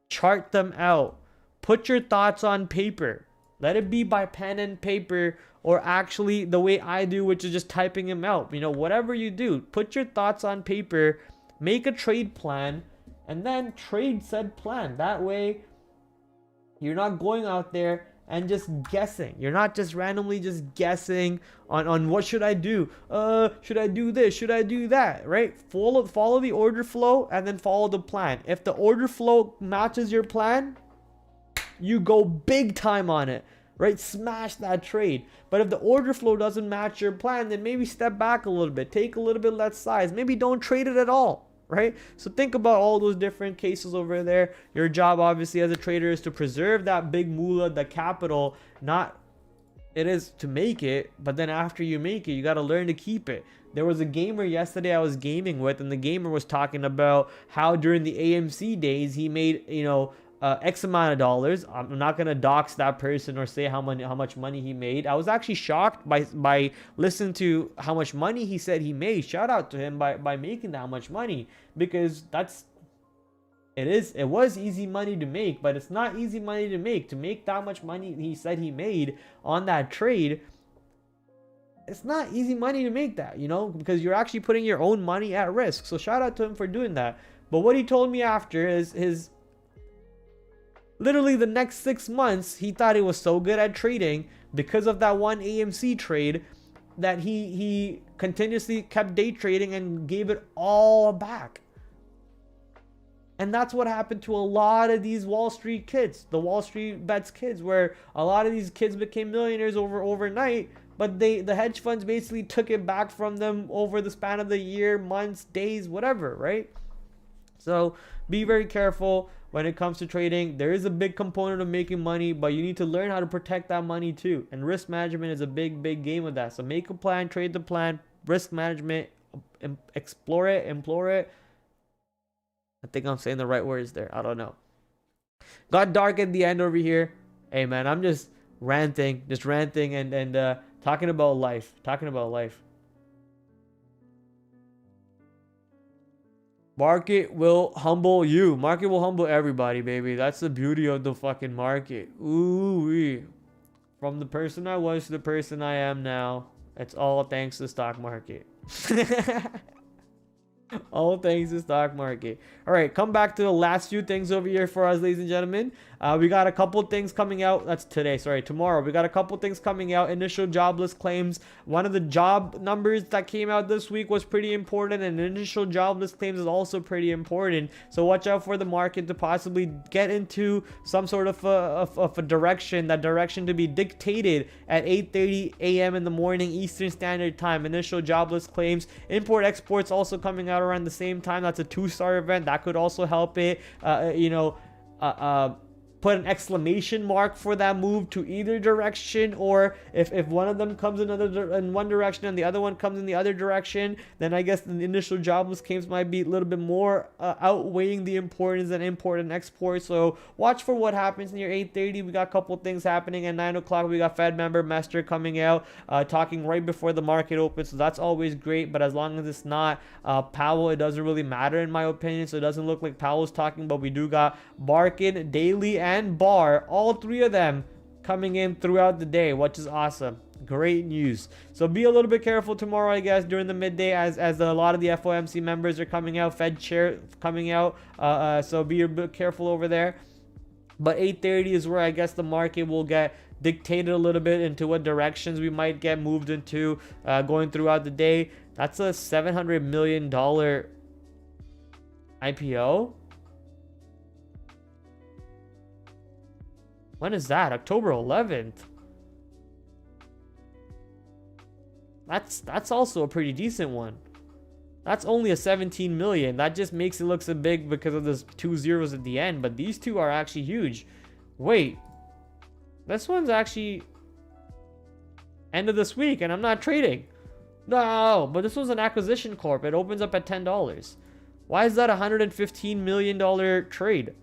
Chart them out. Put your thoughts on paper. Let it be by pen and paper, or actually the way I do, which is just typing them out. You know, whatever you do, put your thoughts on paper, make a trade plan, and then trade said plan. That way, you're not going out there and just guessing. You're not just randomly just guessing on what should I do? Should I do this? Should I do that? Right? Follow the order flow, and then follow the plan. If the order flow matches your plan, you go big time on it, right? Smash that trade. But if the order flow doesn't match your plan, then maybe step back a little bit, take a little bit less size, maybe don't trade it at all, right? So think about all those different cases over there. Your job obviously as a trader is to preserve that big moolah, the capital. Not it is to make it, but then after you make it, you got to learn to keep it. There was a gamer yesterday I was gaming with, and the gamer was talking about how during the AMC days he made, you know, X amount of dollars. I'm not gonna dox that person or say how much money he made. I was actually shocked by listening to how much money he said he made. Shout out to him by making that much money, because that's It was easy money to make, but it's not easy money to make. To make that much money he said he made on that trade, it's not easy money to make that, you know, because you're actually putting your own money at risk. So shout out to him for doing that. But what he told me after is his literally the next 6 months, he thought he was so good at trading because of that one AMC trade that he continuously kept day trading and gave it all back. And that's what happened to a lot of these Wall Street kids, the Wall Street bets kids, where a lot of these kids became millionaires overnight, but the hedge funds basically took it back from them over the span of the year, months, days, whatever, right? So be very careful when it comes to trading. There is a big component of making money, but you need to learn how to protect that money too. And risk management is a big game with that. So make a plan, trade the plan, risk management, explore it, implore it. I think I'm saying the right words there. I don't know. Got dark at the end over here. Hey man, I'm just ranting and talking about life. Market will humble you. Market will humble everybody, baby. That's the beauty of the fucking market. Ooh-wee. From the person I was to the person I am now, it's all thanks to the stock market. All thanks to stock market. All right, come back to the last few things over here for us, ladies and gentlemen. We got a couple things coming out. That's today, sorry, tomorrow. We got a couple things coming out. Initial jobless claims. One of the job numbers that came out this week was pretty important, and initial jobless claims is also pretty important. So watch out for the market to possibly get into some sort of a direction. That direction to be dictated at 8:30 a.m. in the morning Eastern Standard Time. Initial jobless claims. Import exports also coming out around the same time. That's a 2-star event. That could also help it. Put an exclamation mark for that move to either direction, or if one of them comes in one direction and the other one comes in the other direction, then I guess the initial jobless claims might be a little bit more outweighing the importance than import and export. So watch for what happens near 8:30. We got a couple things happening. At 9 o'clock we got Fed member Mester coming out talking right before the market opens, so that's always great. But as long as it's not Powell, it doesn't really matter in my opinion. So it doesn't look like Powell's talking, but we do got Barkin, Daily, and Bar, all three of them coming in throughout the day, which is awesome. Great news. So be a little bit careful tomorrow, I guess, during the midday, as a lot of the FOMC members are coming out, Fed chair coming out, so be a bit careful over there. But 8:30 is where I guess the market will get dictated a little bit into what directions we might get moved into going throughout the day. That's a $700 million IPO. When is that? October 11th. That's also a pretty decent one. That's only a 17 million. That just makes it look so big because of those 2 zeros at the end, but these two are actually huge. Wait. This one's actually end of this week and I'm not trading. No, but this was an acquisition corp. It opens up at $10. Why is that a $115 million trade?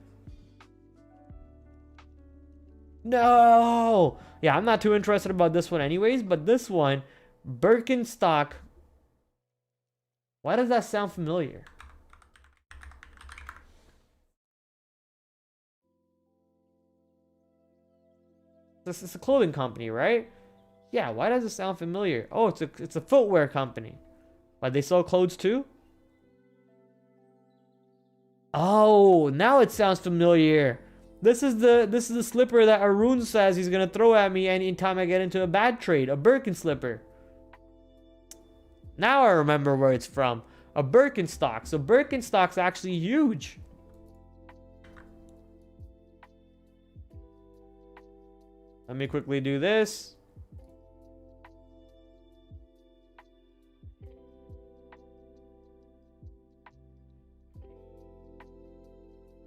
No. Yeah, I'm not too interested about this one anyways, but this one, Birkenstock. Why does that sound familiar? This is a clothing company, right? Yeah, why does it sound familiar? Oh, it's a footwear company. But they sell clothes too? Oh, now it sounds familiar. This is the slipper that Arun says he's gonna throw at me anytime I get into a bad trade. A Birkin slipper. Now I remember where it's from. A Birkenstock. So Birkenstock's actually huge. Let me quickly do this.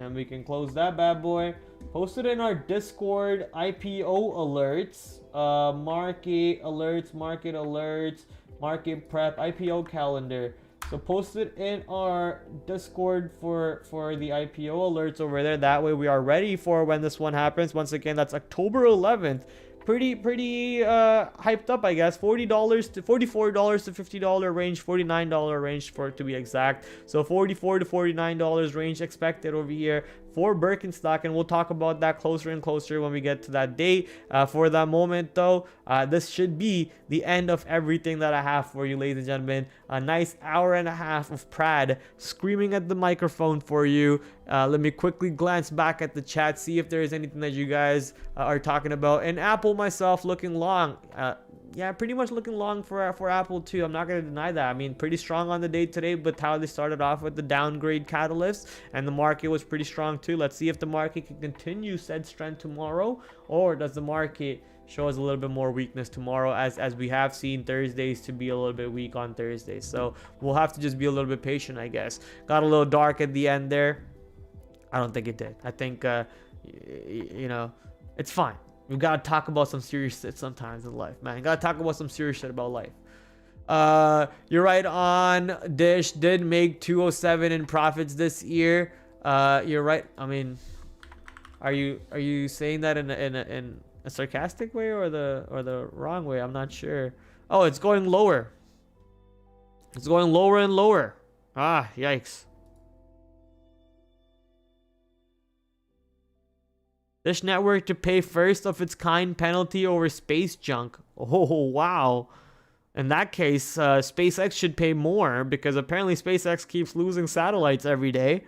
And we can close that bad boy. Post it in our Discord. IPO alerts, market alerts, market prep, IPO calendar. So post it in our Discord for the IPO alerts over there. That way we are ready for when this one happens. Once again, that's October 11th. pretty hyped up, I guess. $40 to $44 to $50 range, $49 range for it to be exact. So $44 to $49 range expected over here for Birkenstock, and we'll talk about that closer and closer when we get to that date. For that moment though, this should be the end of everything that I have for you, ladies and gentlemen. A nice hour and a half of Prad screaming at the microphone for you. Let me quickly glance back at the chat, see if there is anything that you guys are talking about. And Apple, myself, looking long. Yeah, pretty much looking long for Apple too. I'm not going to deny that. I mean, pretty strong on the day today, but how they started off with the downgrade catalyst, and the market was pretty strong too. Let's see if the market can continue said strength tomorrow, or does the market show us a little bit more weakness tomorrow, as we have seen Thursdays to be a little bit weak on Thursdays. So we'll have to just be a little bit patient, I guess. Got a little dark at the end there. I don't think it did. I think you know, it's fine. We've got to talk about some serious shit sometimes in life, man. Got to talk about some serious shit about life. You're right on. Dish did make 207 in profits this year. You're right. I mean, are you saying that in a sarcastic way or the wrong way? I'm not sure. Oh, it's going lower. It's going lower and lower. Ah, yikes. Dish Network to pay first of its kind penalty over space junk. Oh, wow. In that case, SpaceX should pay more, because apparently SpaceX keeps losing satellites every day.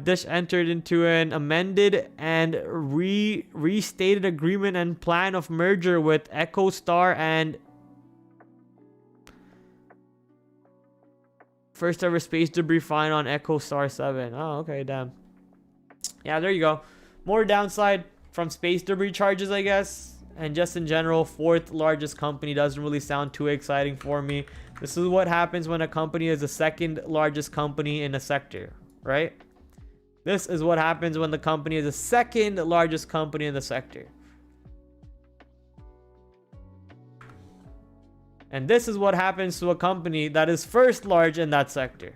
Dish entered into an amended and restated agreement and plan of merger with EchoStar and first ever space debris find on EchoStar 7. Oh, okay, damn. Yeah, there you go. More downside from space debris charges, I guess. And just in general, fourth largest company doesn't really sound too exciting for me. This is what happens when a company is the second largest company in a sector, right? This is what happens when the company is the second largest company in the sector. And this is what happens to a company that is first large in that sector.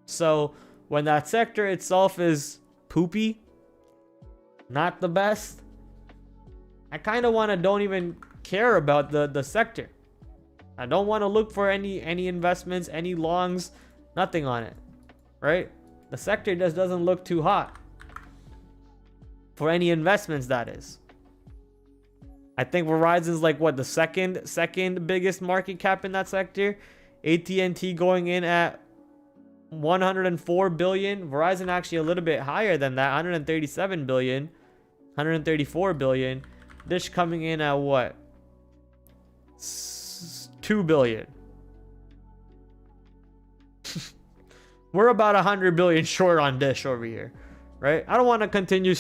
So when that sector itself is poopy, not the best, I kind of want to don't even care about the sector. I don't want to look for any investments, any longs, nothing on it, right? The sector just doesn't look too hot for any investments, that is. I think Verizon's like what, the second biggest market cap in that sector. AT&T going in at 104 billion. Verizon actually a little bit higher than that, 137 billion, 134 billion. Dish coming in at what, 2 billion. We're about 100 billion short on Dish over here, right? I don't want to continue,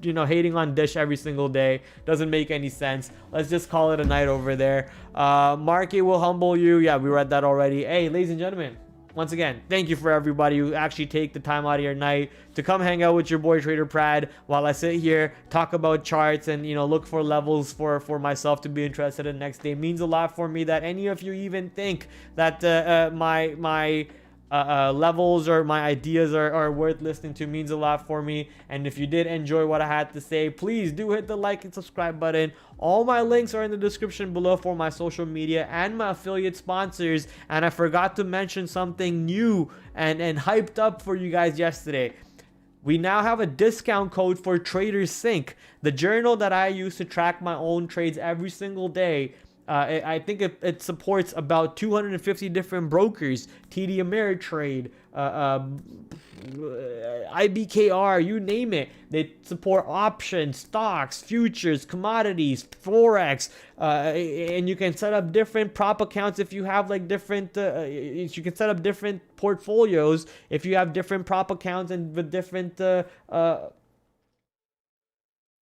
you know, hating on Dish every single day. Doesn't make any sense. Let's just call it a night over there. Market will humble you. Yeah, we read that already. Hey, ladies and gentlemen, once again, thank you for everybody who actually take the time out of your night to come hang out with your boy TraderPrad while I sit here, talk about charts, and, you know, look for levels for myself to be interested in next day. It means a lot for me that any of you even think that my levels or my ideas are worth listening to. Means a lot for me. And if you did enjoy what I had to say, please do hit the like and subscribe button. All my links are in the description below for my social media and my affiliate sponsors. And I forgot to mention something new and hyped up for you guys yesterday. We now have a discount code for Traders Sync, the journal that I use to track my own trades every single day. I think it supports about 250 different brokers, TD Ameritrade, IBKR, you name it. They support options, stocks, futures, commodities, forex, and you can set up different prop accounts if you have like different. You can set up different portfolios if you have different prop accounts and with different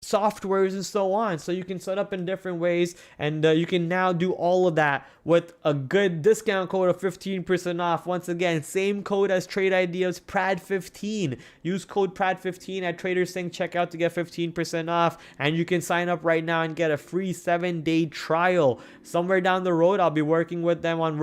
softwares and so on. So you can set up in different ways, and you can now do all of that with a good discount code of 15% off. Once again, same code as Trade Ideas, PRAD15. Use code PRAD15 at TraderSync checkout to get 15% off, and you can sign up right now and get a free 7-day trial. Somewhere down the road, I'll be working with them on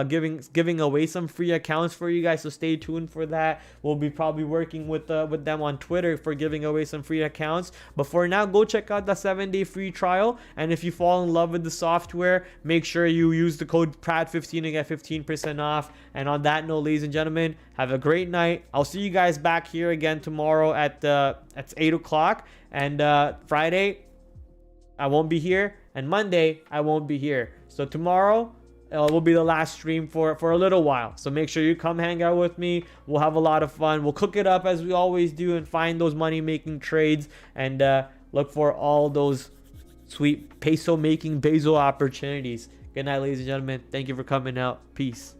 giving away some free accounts for you guys, so stay tuned for that. We'll be probably working with them on Twitter for giving away some free accounts. But for now, go check out the 7-day free trial, and if you fall in love with the software, make sure you use the code PRAD15 to get 15% off. And on that note, ladies and gentlemen, have a great night. I'll see you guys back here again tomorrow at 8 o'clock, and Friday I won't be here, and Monday I won't be here. So tomorrow will be the last stream for a little while. So make sure you come hang out with me. We'll have a lot of fun. We'll cook it up as we always do and find those money-making trades, and look for all those sweet peso-making Bezo opportunities. Good night, ladies and gentlemen. Thank you for coming out. Peace.